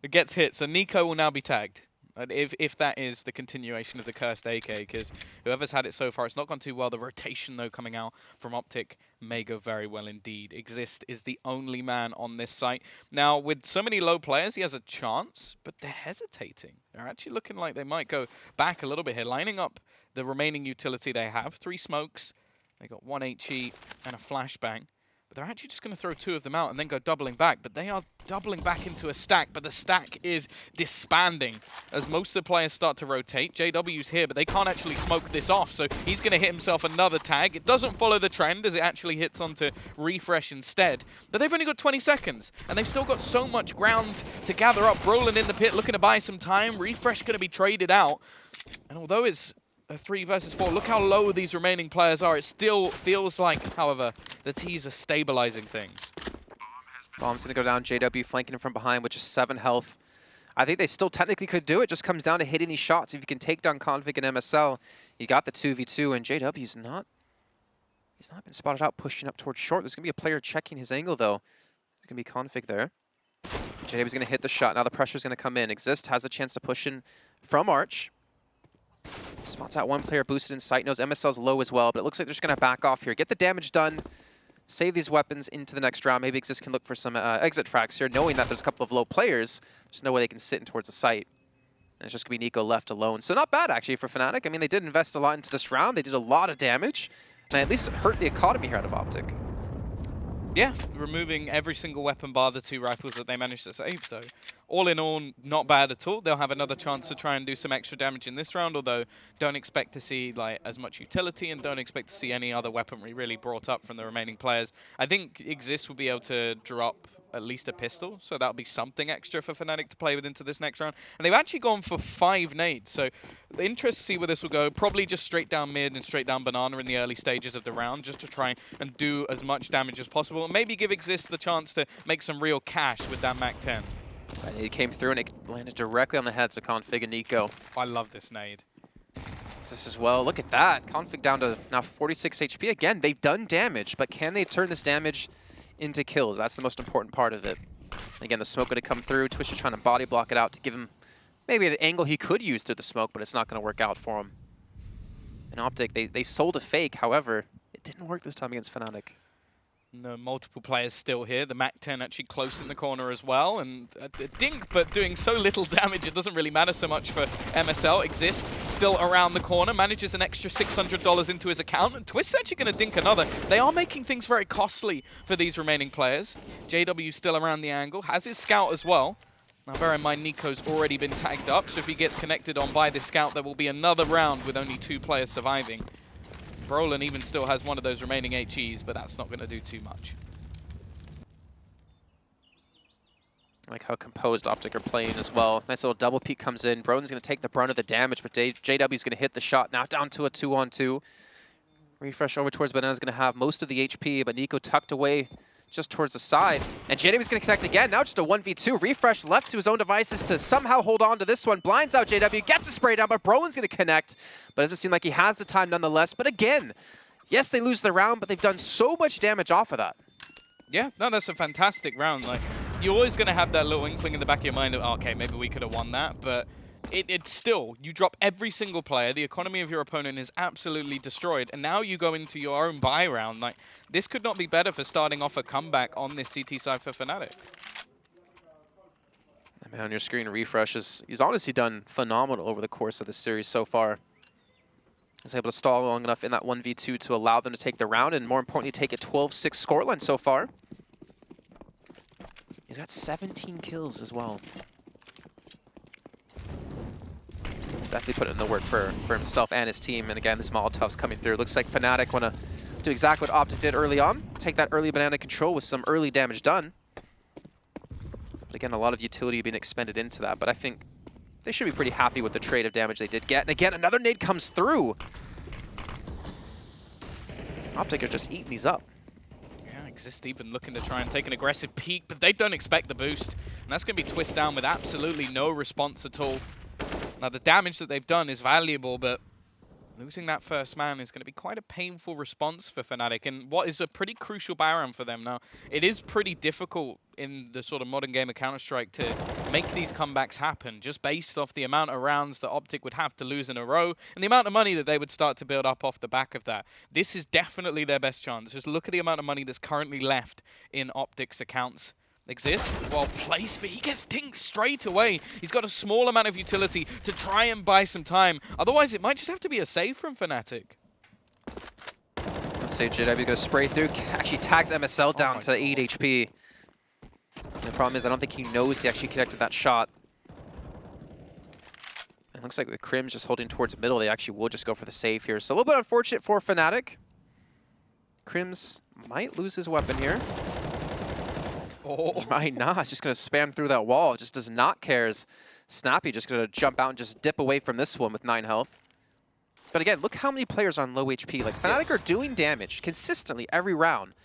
gets hit. So Nico will now be tagged. If that is the continuation of the cursed AK, because whoever's had it so far, it's not gone too well. The rotation, though, coming out from OpTic may go very well indeed. Exist is the only man on this site. Now, with so many low players, he has a chance, but they're hesitating. They're actually looking like they might go back a little bit here, lining up the remaining utility they have. 3 smokes, they got 1 HE and a flashbang. But they're actually just going to throw 2 of them out and then go doubling back. But they are doubling back into a stack, but the stack is disbanding as most of the players start to rotate. JW's here, but they can't actually smoke this off, so he's going to hit himself another tag. It doesn't follow the trend as it actually hits onto Refresh instead. But they've only got 20 seconds, and they've still got so much ground to gather up. Brolin in the pit looking to buy some time. Refresh going to be traded out. And although it's a 3 versus 4. Look how low these remaining players are. It still feels like, however, the T's are stabilizing things. Bomb's going to go down. JW flanking him from behind with just 7 health. I think they still technically could do it. Just comes down to hitting these shots. If you can take down Config and MSL, you got the 2v2, and JW's not. He's not been spotted out pushing up towards short. There's going to be a player checking his angle, though. There's going to be Config there. JW's going to hit the shot. Now the pressure's going to come in. Exist has a chance to push in from Arch. Spots out 1 player boosted in sight. Knows MSL's low as well, but it looks like they're just going to back off here. Get the damage done. Save these weapons into the next round. Maybe Exist can look for some exit frags here, knowing that there's a couple of low players. There's no way they can sit in towards the site. And it's just going to be Nico left alone. So not bad, actually, for Fnatic. I mean, they did invest a lot into this round. They did a lot of damage. And at least it hurt the economy here out of OpTic. Yeah, removing every single weapon bar the 2 rifles that they managed to save. So all in all, not bad at all. They'll have another chance to try and do some extra damage in this round, although don't expect to see as much utility and don't expect to see any other weaponry really brought up from the remaining players. I think Exist will be able to drop at least a pistol, so that'll be something extra for Fnatic to play with into this next round. And they've actually gone for 5 nades, so the interest to see where this will go. Probably just straight down mid and straight down banana in the early stages of the round, just to try and do as much damage as possible. And maybe give Exist the chance to make some real cash with that Mac 10. And it came through and it landed directly on the heads of Config and Nico. I love this nade. This as well. Look at that. Config down to now 46 HP. Again, they've done damage, but can they turn this damage into kills? That's the most important part of it. Again, the smoke going to come through. Twisher trying to body block it out to give him maybe an angle he could use through the smoke, but it's not going to work out for him. And OpTic, they sold a fake. However, it didn't work this time against Fnatic. No, multiple players still here. The Mac 10 actually close in the corner as well. And a dink, but doing so little damage, it doesn't really matter so much for MSL. Exist still around the corner, manages an extra $600 into his account. And Twist's actually going to dink another. They are making things very costly for these remaining players. JW still around the angle, has his scout as well. Now bear in mind, Nico's already been tagged up, so if he gets connected on by this scout, there will be another round with only 2 players surviving. Brolin even still has one of those remaining HEs, but that's not going to do too much. I like how composed OpTic are playing as well. Nice little double peek comes in. Broden's going to take the brunt of the damage, but JW's going to hit the shot. Now down to a 2-on-2. Refresh over towards Banana's going to have most of the HP, but Nico tucked away just towards the side. And JW's going to connect again. Now just a 1v2. Refresh left to his own devices to somehow hold on to this one. Blinds out JW, gets the spray down, but Brolin's going to connect. But it doesn't seem like he has the time nonetheless. But again, yes, they lose the round, but they've done so much damage off of that. Yeah, no, that's a fantastic round. Like, you're always going to have that little inkling in the back of your mind of, oh, okay, maybe we could have won that, but it's still, you drop every single player, the economy of your opponent is absolutely destroyed, and now you go into your own bye round. Like, this could not be better for starting off a comeback on this CT side for Fnatic. Man, on your screen, Refresh he's honestly done phenomenal over the course of the series so far. He's able to stall long enough in that 1v2 to allow them to take the round, and more importantly, take a 12-6 scoreline so far. He's got 17 kills as well. Definitely put in the work for himself and his team. And again, this Molotov's coming through. Looks like Fnatic want to do exactly what OpTic did early on. Take that early banana control with some early damage done. But again, a lot of utility being expended into that. But I think they should be pretty happy with the trade of damage they did get. And again, another nade comes through. OpTic are just eating these up. Yeah, Exist even looking to try and take an aggressive peek, but they don't expect the boost. And that's going to be Twist down with absolutely no response at all. Now, the damage that they've done is valuable, but losing that first man is going to be quite a painful response for Fnatic, and what is a pretty crucial buy round for them. Now, it is pretty difficult in the sort of modern game of Counter-Strike to make these comebacks happen, just based off the amount of rounds that OpTic would have to lose in a row, and the amount of money that they would start to build up off the back of that. This is definitely their best chance. Just look at the amount of money that's currently left in OpTic's accounts. Exist, well placed, but he gets dinked straight away. He's got a small amount of utility to try and buy some time. Otherwise, it might just have to be a save from Fnatic. Let's say JW going to spray through. Actually tags MSL down to 8 HP. The problem is I don't think he knows he actually connected that shot. It looks like the Crim's just holding towards middle. They actually will just go for the save here. So a little bit unfortunate for Fnatic. Crims might lose his weapon here. Oh. Might not. Just going to spam through that wall. Just does not care. Snappy just going to jump out and just dip away from this one with 9 health. But again, look how many players are on low HP. Like, Fnatic are doing damage consistently every round,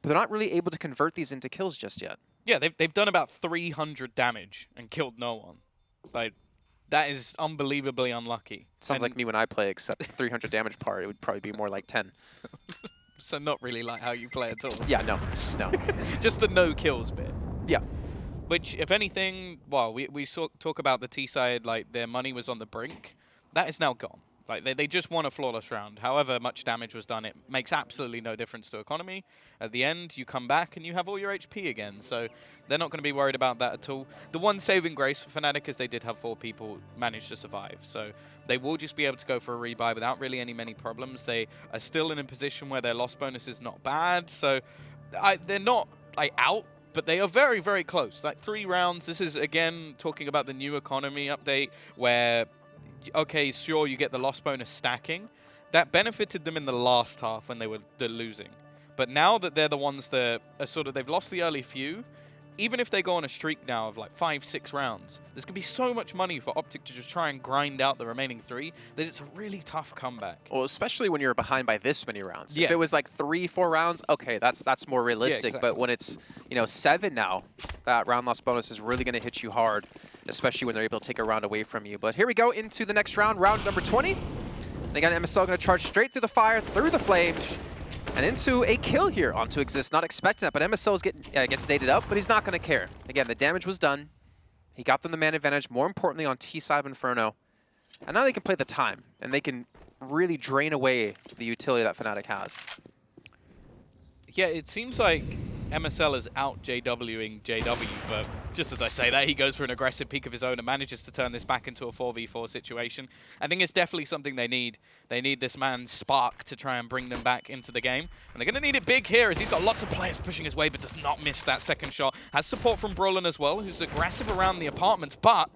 but they're not really able to convert these into kills just yet. Yeah, they've done about 300 damage and killed no one. Like, that is unbelievably unlucky. Sounds like me when I play, except 300 damage part, it would probably be more like 10. So not really like how you play at all. Yeah, no. Just the no kills bit. Yeah. Which, if anything, well, we talk about the T side, like their money was on the brink. That is now gone. Like they just won a flawless round. However much damage was done, it makes absolutely no difference to economy. At the end, you come back and you have all your HP again. So they're not going to be worried about that at all. The one saving grace for Fnatic is they did have 4 people manage to survive. So they will just be able to go for a rebuy without really many problems. They are still in a position where their loss bonus is not bad. So they're not out, but they are very, very close. Like 3 rounds. This is, again, talking about the new economy update where, okay, sure, you get the loss bonus stacking. That benefited them in the last half when they were losing. But now that they're the ones that are they've lost the early few, even if they go on a streak now of like 5-6 rounds, there's going to be so much money for OpTic to just try and grind out the remaining 3 that it's a really tough comeback. Well, especially when you're behind by this many rounds. Yeah. If it was like 3-4 rounds, okay, that's more realistic. exactly. But when it's 7 now, that round loss bonus is really going to hit you hard, especially when they're able to take a round away from you. But here we go into the next round, round number 20. And again, MSL going to charge straight through the fire, through the flames, and into a kill here onto Exist. Not expecting that, but MSL gets naded up, but he's not going to care. Again, the damage was done. He got them the man advantage, more importantly on T side of Inferno. And now they can play the time, and they can really drain away the utility that Fnatic has. Yeah, it seems like MSL is out JWing JW, but just as I say that, he goes for an aggressive peak of his own and manages to turn this back into a 4v4 situation. I think it's definitely something they need. They need this man's spark to try and bring them back into the game. And they're going to need it big here as he's got lots of players pushing his way, but does not miss that second shot. Has support from Brolin as well, who's aggressive around the apartments, but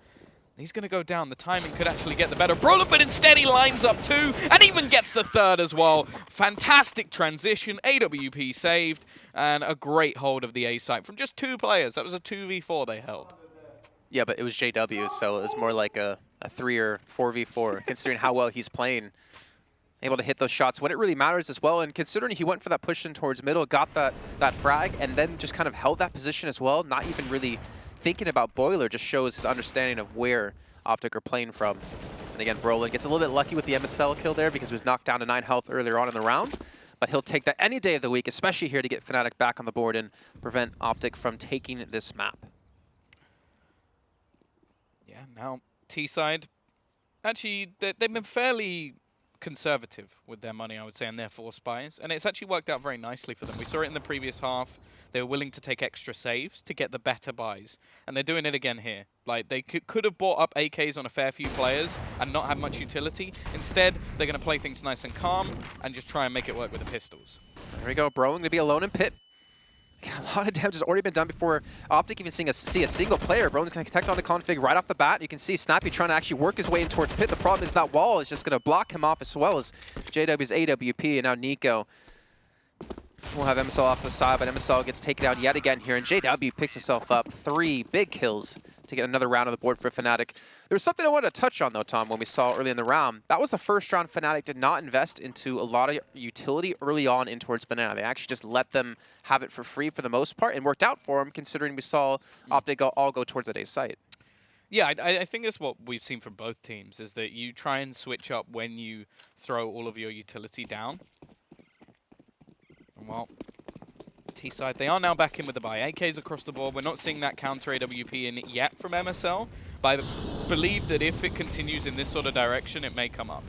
he's going to go down. The timing could actually get the better of Brolin, but instead he lines up 2 and even gets the 3rd as well. Fantastic transition, AWP saved, and a great hold of the A site from just 2 players. That was a 2v4 they held. Yeah, but it was JW, so it was more like a 3 or 4v4, considering how well he's playing. Able to hit those shots when it really matters as well, and considering he went for that push in towards middle, got that frag, and then just kind of held that position as well, not even really thinking about Boiler, just shows his understanding of where OpTic are playing from. And again, Brolin gets a little bit lucky with the MSL kill there because he was knocked down to 9 health earlier on in the round, but he'll take that any day of the week, especially here to get Fnatic back on the board and prevent OpTic from taking this map. Yeah, now T-side, actually, they've been fairly conservative with their money, I would say, and their 4 spies, and it's actually worked out very nicely for them. We saw it in the previous half. They were willing to take extra saves to get the better buys, and they're doing it again here. Like, they could have bought up AKs on a fair few players and not have much utility. Instead, they're going to play things nice and calm and just try and make it work with the pistols. There we go, Brolin going to be alone in pit. A lot of damage has already been done before OpTic even see a single player. Brolin's going to connect onto config right off the bat. You can see Snappy trying to actually work his way in towards pit. The problem is that wall is just going to block him off, as well as JW's AWP, and now Nico. We'll have MSL off to the side, but MSL gets taken out yet again here, and JW picks himself up 3 big kills to get another round on the board for Fnatic. There was something I wanted to touch on, though, Tom, when we saw early in the round. That was the first round Fnatic did not invest into a lot of utility early on in towards Banana. They actually just let them have it for free for the most part, and worked out for them, considering we saw OpTic all go towards that A site. Yeah, I think that's what we've seen from both teams, is that you try and switch up when you throw all of your utility down. Well, T-side, they are now back in with the buy. AKs across the board. We're not seeing that counter AWP in yet from MSL, but I believe that if it continues in this sort of direction, it may come up.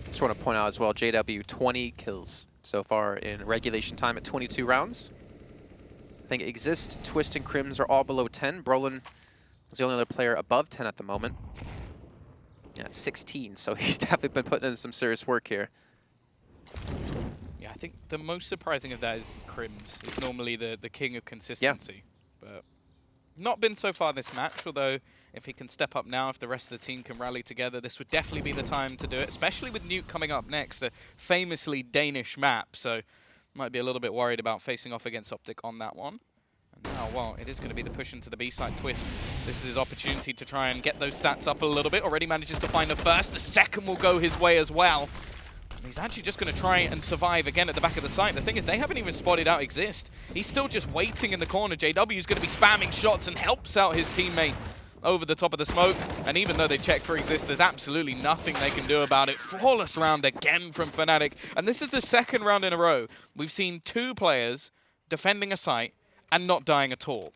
Just want to point out as well, JW 20 kills so far in regulation time at 22 rounds. I think Exist, Twist, and Crims are all below 10. Brolin is the only other player above 10 at the moment. Yeah, it's 16, so he's definitely been putting in some serious work here. Yeah, I think the most surprising of that is Crims. He's normally the king of consistency. Yeah. But not been so far this match, although if he can step up now, if the rest of the team can rally together, this would definitely be the time to do it, especially with Nuke coming up next, a famously Danish map, so might be a little bit worried about facing off against OpTic on that one. And now, well, it is going to be the push into the B-side. Twist. This is his opportunity to try and get those stats up a little bit. Already manages to find the first. The second will go his way as well. He's actually just going to try and survive again at the back of the site. The thing is, they haven't even spotted out Exist. He's still just waiting in the corner. JW is going to be spamming shots and helps out his teammate over the top of the smoke. And even though they check for Exist, there's absolutely nothing they can do about it. Flawless round again from Fnatic. And this is the second round in a row. We've seen 2 players defending a site and not dying at all.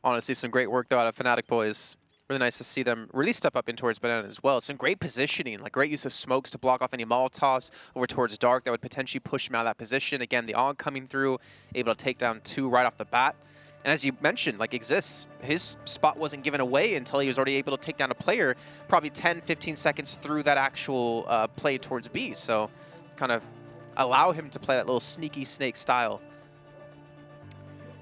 Honestly, some great work, though, out of Fnatic, boys. Really nice to see them really step up in towards Banana as well. Some great positioning, like great use of smokes to block off any Molotovs over towards Dark that would potentially push him out of that position. Again, the AUG coming through, able to take down 2 right off the bat. And as you mentioned, like Exists, his spot wasn't given away until he was already able to take down a player probably 10, 15 seconds through that actual play towards B. So kind of allow him to play that little sneaky snake style.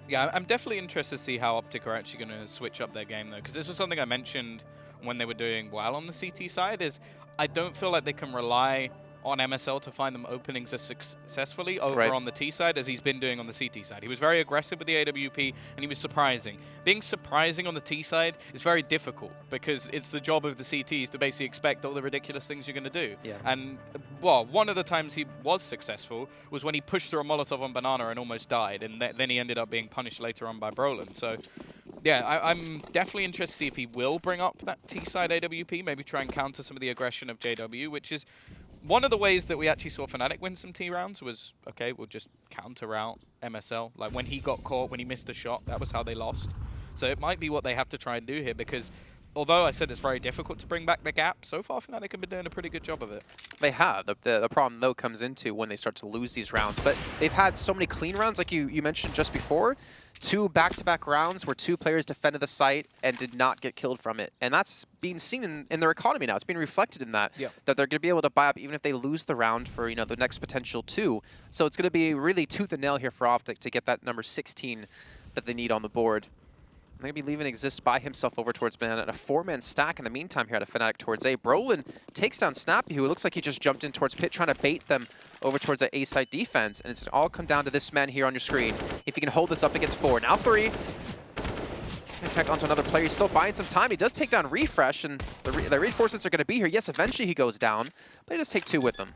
Yeah, I'm definitely interested to see how OpTic are actually going to switch up their game, though, because this was something I mentioned when they were doing well on the CT side, is I don't feel like they can rely on MSL to find them openings as successfully over Right. on the T side as he's been doing on the CT side. He was very aggressive with the AWP, and he was surprising. Being surprising on the T side is very difficult because it's the job of the CTs to basically expect all the ridiculous things you're going to do. Yeah. And, well, one of the times he was successful was when he pushed through a Molotov on Banana and almost died, and then he ended up being punished later on by Brolin. So, yeah, I'm definitely interested to see if he will bring up that T-side AWP, maybe try and counter some of the aggression of JW, which is one of the ways that we actually saw Fnatic win some T rounds was, okay, we'll just counter out MSL. Like, when he got caught, when he missed a shot, that was how they lost. So it might be what they have to try and do here, because although I said it's very difficult to bring back the gap, so far Fnatic have been doing a pretty good job of it. They have. The problem, though, comes into when they start to lose these rounds. But they've had so many clean rounds, like you mentioned just before. 2 back-to-back rounds where 2 players defended the site and did not get killed from it. And that's being seen in their economy now. It's being reflected in that, that they're going to be able to buy up even if they lose the round for, you know, the next potential 2. So it's going to be really tooth and nail here for OpTic to get that number 16 that they need on the board. They're going to be leaving Exist by himself over towards Banana and a 4-man stack in the meantime here at a Fnatic towards A. Brolin takes down Snappy, who looks like he just jumped in towards Pit, trying to bait them over towards the A side defense. And it's going to all come down to this man here on your screen. If he can hold this up against 4. Now 3. Attack onto another player. He's still buying some time. He does take down Refresh, and the reinforcements are going to be here. Yes, eventually he goes down, but he does take 2 with them.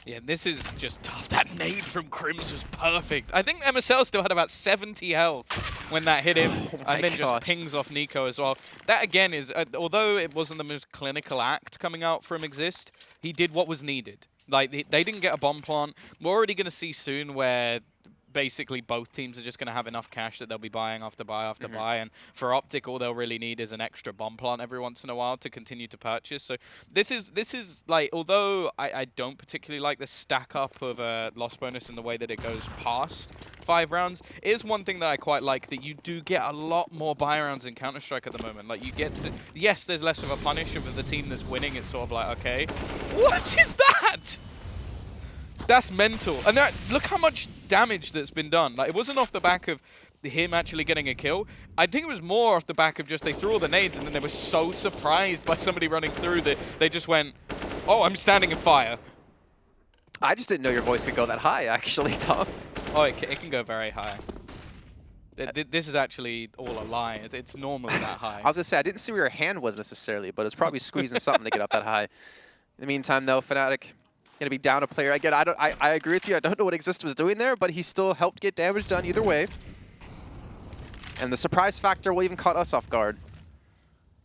Yeah, this is just tough. That nade from Crims was perfect. I think MSL still had about 70 health when that hit him, and then just pings off Nico as well. That, again, is, although it wasn't the most clinical act coming out from Exist, he did what was needed. Like, they didn't get a bomb plant. We're already going to see soon where basically both teams are just going to have enough cash that they'll be buying after buy after buy, and for OpTic all they'll really need is an extra bomb plant every once in a while to continue to purchase. So this is like, although I don't particularly like the stack up of loss bonus in the way that it goes past 5 rounds, it is one thing that I quite like, that you do get a lot more buy rounds in Counter-Strike at the moment. Like, you get to, yes, there's less of a punish of the team that's winning. It's sort of like, okay, what is that? That's mental. And look how much damage that's been done. Like, it wasn't off the back of him actually getting a kill. I think it was more off the back of just they threw all the nades and then they were so surprised by somebody running through that they just went, oh, I'm standing in fire. I just didn't know your voice could go that high, actually, Tom. Oh, it can go very high. This is actually all a lie. It's normally that high. I was going to say, I didn't see where your hand was necessarily, but it's probably squeezing something to get up that high. In the meantime, though, Fnatic going to be down a player. Again, I agree with you. I don't know what Exist was doing there, but he still helped get damage done either way. And the surprise factor will even caught us off guard.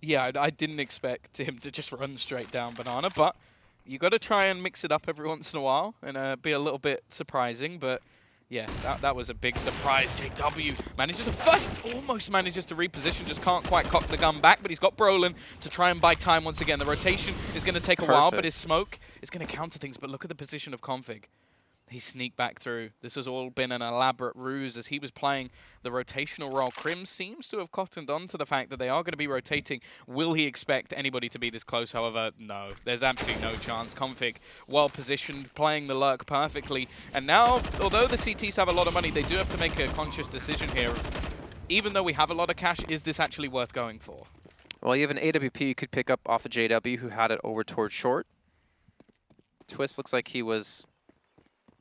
Yeah, I didn't expect him to just run straight down Banana, but you got to try and mix it up every once in a while and be a little bit surprising. But yeah, that was a big surprise. JW almost manages to reposition, just can't quite cock the gun back, but he's got Brolin to try and buy time once again. The rotation is going to take a while, but his smoke is going to counter things. But look at the position of Config. He sneaked back through. This has all been an elaborate ruse as he was playing the rotational role. Crim seems to have cottoned on to the fact that they are going to be rotating. Will he expect anybody to be this close? However, no. There's absolutely no chance. Config, well positioned, playing the lurk perfectly. And now, although the CTs have a lot of money, they do have to make a conscious decision here. Even though we have a lot of cash, is this actually worth going for? Well, you have an AWP you could pick up off of JW, who had it over towards short. Twist looks like he was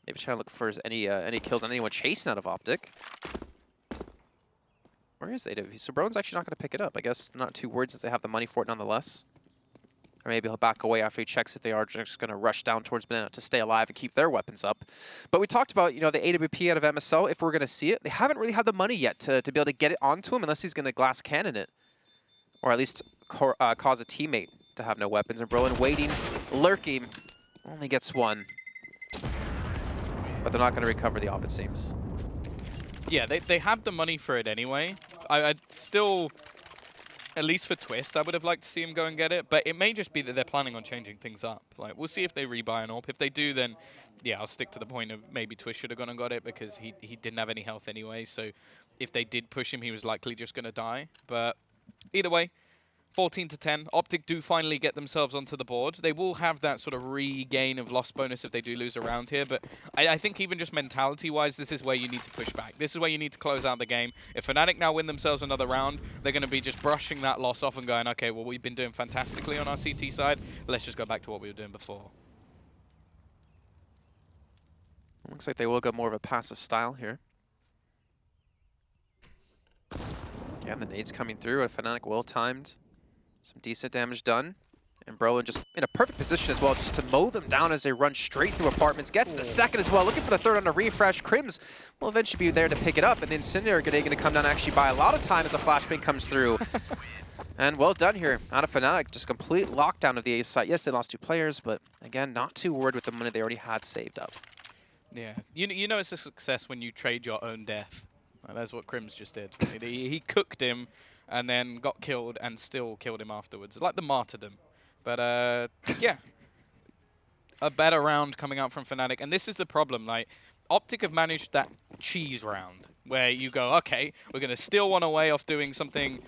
maybe trying to look for any kills on anyone chasing out of OpTic. Where is AWP? So Brone's actually not going to pick it up. I guess not too worried since they have the money for it nonetheless. Or maybe he'll back away after he checks if they are just going to rush down towards Banana to stay alive and keep their weapons up. But we talked about, you know, the AWP out of MSL, if we're going to see it. They haven't really had the money yet to be able to get it onto him unless he's going to glass cannon it. Or at least cause a teammate to have no weapons. And Brolin waiting, lurking, only gets 1. But they're not going to recover the op, it seems. Yeah, they have the money for it anyway. I'd still, at least for Twist, I would have liked to see him go and get it. But it may just be that they're planning on changing things up. Like, we'll see if they rebuy an AWP. If they do, then yeah, I'll stick to the point of maybe Twist should have gone and got it because he didn't have any health anyway. So if they did push him, he was likely just going to die. But either way, 14-10. OpTic do finally get themselves onto the board. They will have that sort of regain of loss bonus if they do lose a round here, but I think even just mentality-wise, this is where you need to push back. This is where you need to close out the game. If Fnatic now win themselves another round, they're going to be just brushing that loss off and going, okay, well, we've been doing fantastically on our CT side. Let's just go back to what we were doing before. Looks like they will go more of a passive style here. Yeah, the nades coming through. A Fnatic well-timed. Some decent damage done. And Brolin just in a perfect position as well, just to mow them down as they run straight through apartments. Gets the second as well, looking for the third on a refresh. Crims will eventually be there to pick it up, and then Incendiary going to come down and actually buy a lot of time as a flashbang comes through. And well done here out of Fnatic, just complete lockdown of the A site. Yes, they lost 2 players, but again, not too worried with the money they already had saved up. Yeah, you know it's a success when you trade your own death. That's what Crims just did. He cooked him and then got killed and still killed him afterwards. Like the martyrdom. But yeah, a better round coming out from Fnatic. And this is the problem. Like, OpTic have managed that cheese round where you go, okay, we're going to steal one away off doing something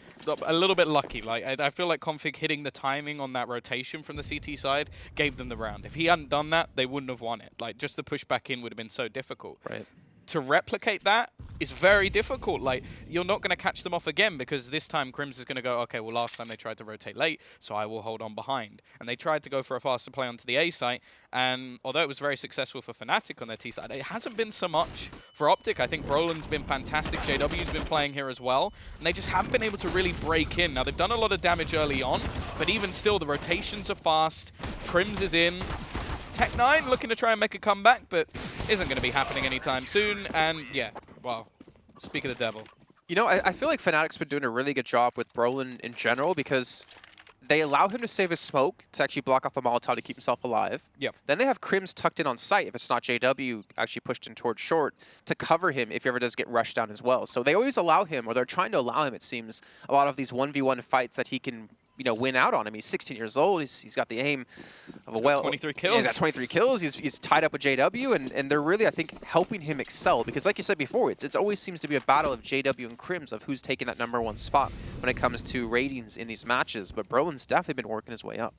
a little bit lucky. Like, I feel like Config hitting the timing on that rotation from the CT side gave them the round. If he hadn't done that, they wouldn't have won it. Like, just the push back in would have been so difficult. Right. To replicate that is very difficult. Like, you're not going to catch them off again because this time Crims is going to go, okay, well, last time they tried to rotate late, so I will hold on behind. And they tried to go for a faster play onto the A site, and although it was very successful for Fnatic on their T side, it hasn't been so much for OpTic. I think Brolin's been fantastic. JW's been playing here as well, and they just haven't been able to really break in. Now, they've done a lot of damage early on, but even still, the rotations are fast. Crims is in. Tech9 looking to try and make a comeback, but isn't going to be happening anytime soon. And yeah, well, speak of the devil. You know, I feel like Fnatic's been doing a really good job with Brolin in general because they allow him to save his smoke to actually block off a Molotov to keep himself alive. Yep. Then they have Crims tucked in on site, if it's not JW actually pushed in towards short, to cover him if he ever does get rushed down as well. So they always allow him, or they're trying to allow him, it seems, a lot of these 1v1 fights that he can, you know, win out on him. He's 16 years old. He's got the aim of a 23 kills. Yeah, he's got 23 kills. He's tied up with JW, and they're really, I think, helping him excel. Because like you said before, it always seems to be a battle of JW and Crims of who's taking that #1 spot when it comes to ratings in these matches. But Brolin's definitely been working his way up.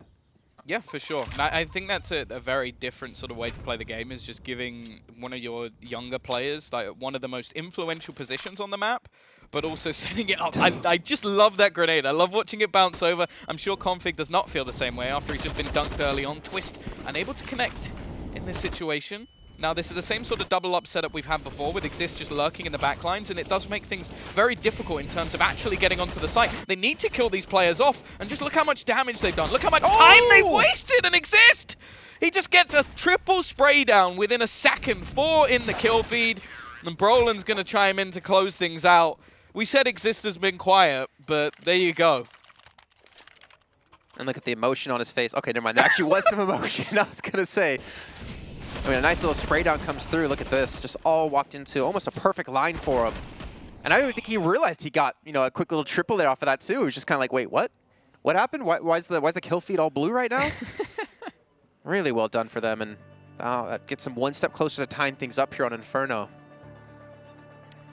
Yeah, for sure. And I think that's a very different sort of way to play the game, is just giving one of your younger players like one of the most influential positions on the map, but also setting it up. I just love that grenade. I love watching it bounce over. I'm sure Config does not feel the same way after he's just been dunked early on. Twist, unable to connect in this situation. Now, this is the same sort of double-up setup we've had before with Exist just lurking in the backlines, and it does make things very difficult in terms of actually getting onto the site. They need to kill these players off, and just look how much damage they've done. Look how much time they've wasted in Exist! He just gets a triple spray down within a second. 4 in the kill feed, and Brolin's going to chime in to close things out. We said Exist has been quiet, but there you go. And look at the emotion on his face. Okay, never mind. There actually was some emotion, I was going to say. I mean, a nice little spray down comes through. Look at this. Just all walked into almost a perfect line for him. And I don't even think he realized he got, you know, a quick little triple there off of that, too. He was just kind of like, wait, what? What happened? Why is the kill feed all blue right now? Really well done for them. And that gets them one step closer to tying things up here on Inferno.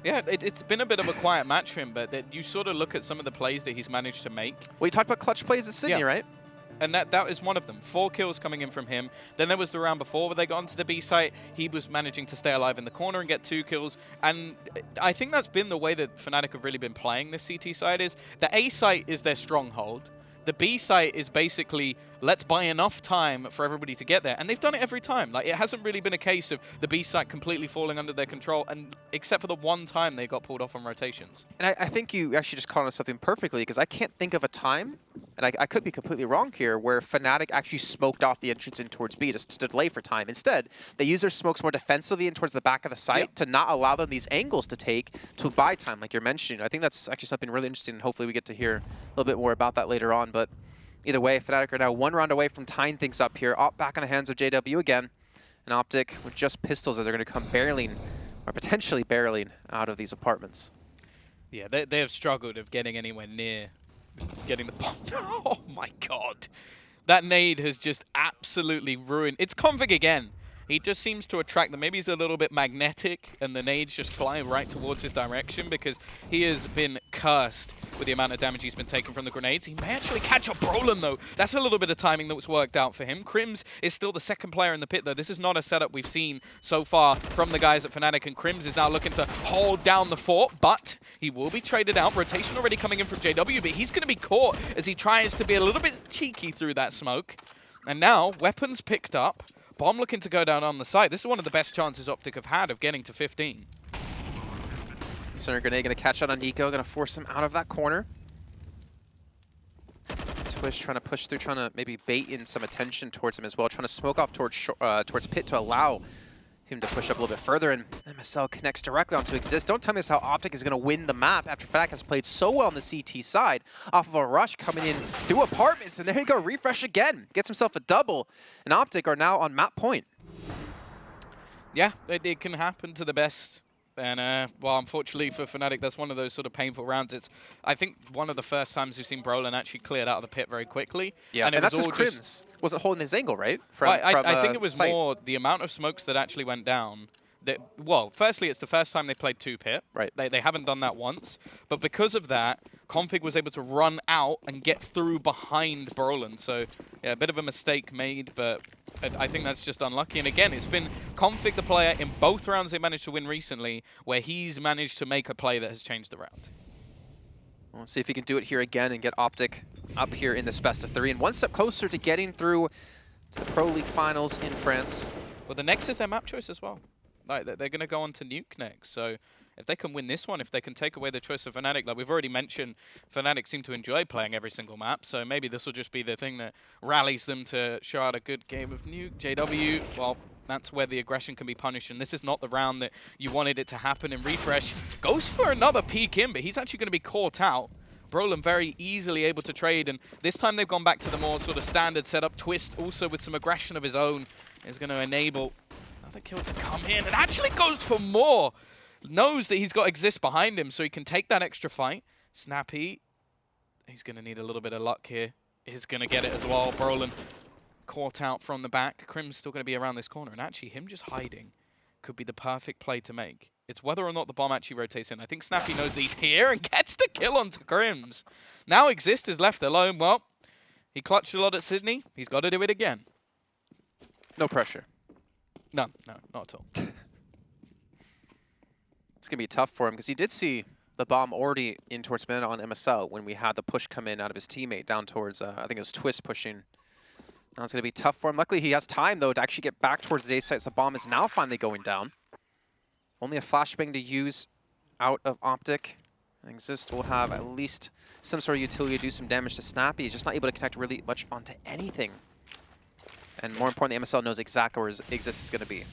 Yeah, it's been a bit of a quiet match for him, but you sort of look at some of the plays that he's managed to make. Well, you talked about clutch plays at Sydney, right? And that is one of them. 4 kills coming in from him. Then there was the round before where they got onto the B site. He was managing to stay alive in the corner and get 2 kills. And I think that's been the way that Fnatic have really been playing this CT side. Is the A site is their stronghold. The B site is basically, let's buy enough time for everybody to get there. And they've done it every time. Like, it hasn't really been a case of the B site completely falling under their control, and except for the one time they got pulled off on rotations. And I think you actually just called on something perfectly, because I can't think of a time, and I could be completely wrong here, where Fnatic actually smoked off the entrance in towards B just to delay for time. Instead, they use their smokes more defensively in towards the back of the site to not allow them these angles to take to buy time, like you're mentioning. I think that's actually something really interesting, and hopefully we get to hear a little bit more about that later on. But either way, Fnatic are now 1 round away from tying things up here. Back in the hands of JW again. And OpTic with just pistols, that they're going to come barreling, or potentially barreling, out of these apartments. Yeah, they have struggled of getting anywhere near getting the bomb. Oh my god. That nade has just absolutely ruined. It's Config again. He just seems to attract them. Maybe he's a little bit magnetic, and the nades just fly right towards his direction because he has been cursed with the amount of damage he's been taking from the grenades. He may actually catch up Brolin, though. That's a little bit of timing that's worked out for him. Crims is still the second player in the pit, though. This is not a setup we've seen so far from the guys at Fnatic, and Crims is now looking to hold down the fort, but he will be traded out. Rotation already coming in from JW, but he's going to be caught as he tries to be a little bit cheeky through that smoke. And now, weapons picked up. Bomb looking to go down on the site. This is one of the best chances OpTic have had of getting to 15. Center Grenade going to catch out on Nico, going to force him out of that corner. Twitch trying to push through, trying to maybe bait in some attention towards him as well, trying to smoke off towards Pit to allow him to push up a little bit further, and MSL connects directly onto Exist. Don't tell me this how OpTic is going to win the map after Fnatic has played so well on the CT side off of a rush coming in through apartments, and there you go, refresh again. Gets himself a double, and OpTic are now on map point. Yeah, it can happen to the best. And, well, unfortunately for Fnatic, that's one of those sort of painful rounds. It's, I think, one of the first times we've seen Brolin actually cleared out of the pit very quickly. Yeah, and that's just Crims wasn't holding his angle, right? I think it was more the amount of smokes that actually went down. Well, firstly, it's the first time they played 2-pit. Right. They haven't done that once. But because of that, Config was able to run out and get through behind Brolin. So, yeah, a bit of a mistake made, but I think that's just unlucky. And again, it's been Config the player in both rounds they managed to win recently, where he's managed to make a play that has changed the round. Well, let's see if he can do it here again and get OpTic up here in this best of 3 and one step closer to getting through to the Pro League finals in France. Well, the next is their map choice as well. Like, they're going to go on to Nuke next, so if they can win this one, if they can take away the choice of Fnatic, like we've already mentioned, Fnatic seem to enjoy playing every single map, so maybe this will just be the thing that rallies them to show out a good game of Nuke. JW, well, that's where the aggression can be punished, and this is not the round that you wanted it to happen in Refresh. Goes for another peek in, but he's actually going to be caught out. Brolin very easily able to trade, and this time they've gone back to the more sort of standard setup. Twist also with some aggression of his own is going to enable another kill to come in, and actually goes for more. Knows that he's got Exist behind him, so he can take that extra fight. Snappy, he's going to need a little bit of luck here. He's going to get it as well. Brolin caught out from the back. Crim's still going to be around this corner, and actually him just hiding could be the perfect play to make. It's whether or not the bomb actually rotates in. I think Snappy knows that he's here and gets the kill onto Crims. Now Exist is left alone. Well, he clutched a lot at Sydney. He's got to do it again. No pressure. No, not at all. It's going to be tough for him because he did see the bomb already in towards mid on MSL when we had the push come in out of his teammate down towards, I think it was Twist pushing. Now it's going to be tough for him. Luckily, he has time, though, to actually get back towards the A site. So the bomb is now finally going down. Only a flashbang to use out of OpTic. Exist will have at least some sort of utility to do some damage to Snappy. He's just not able to connect really much onto anything. And more importantly, MSL knows exactly where Exist is going to be.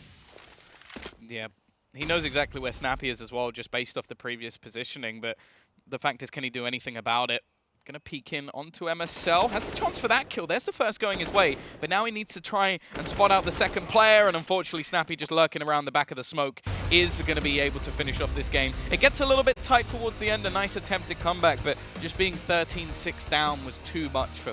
Yeah, he knows exactly where Snappy is as well, just based off the previous positioning. But the fact is, can he do anything about it? Going to peek in onto MSL. Has the chance for that kill. There's the first going his way. But now he needs to try and spot out the second player. And unfortunately, Snappy just lurking around the back of the smoke is going to be able to finish off this game. It gets a little bit tight towards the end. A nice attempted comeback. But just being 13-6 down was too much for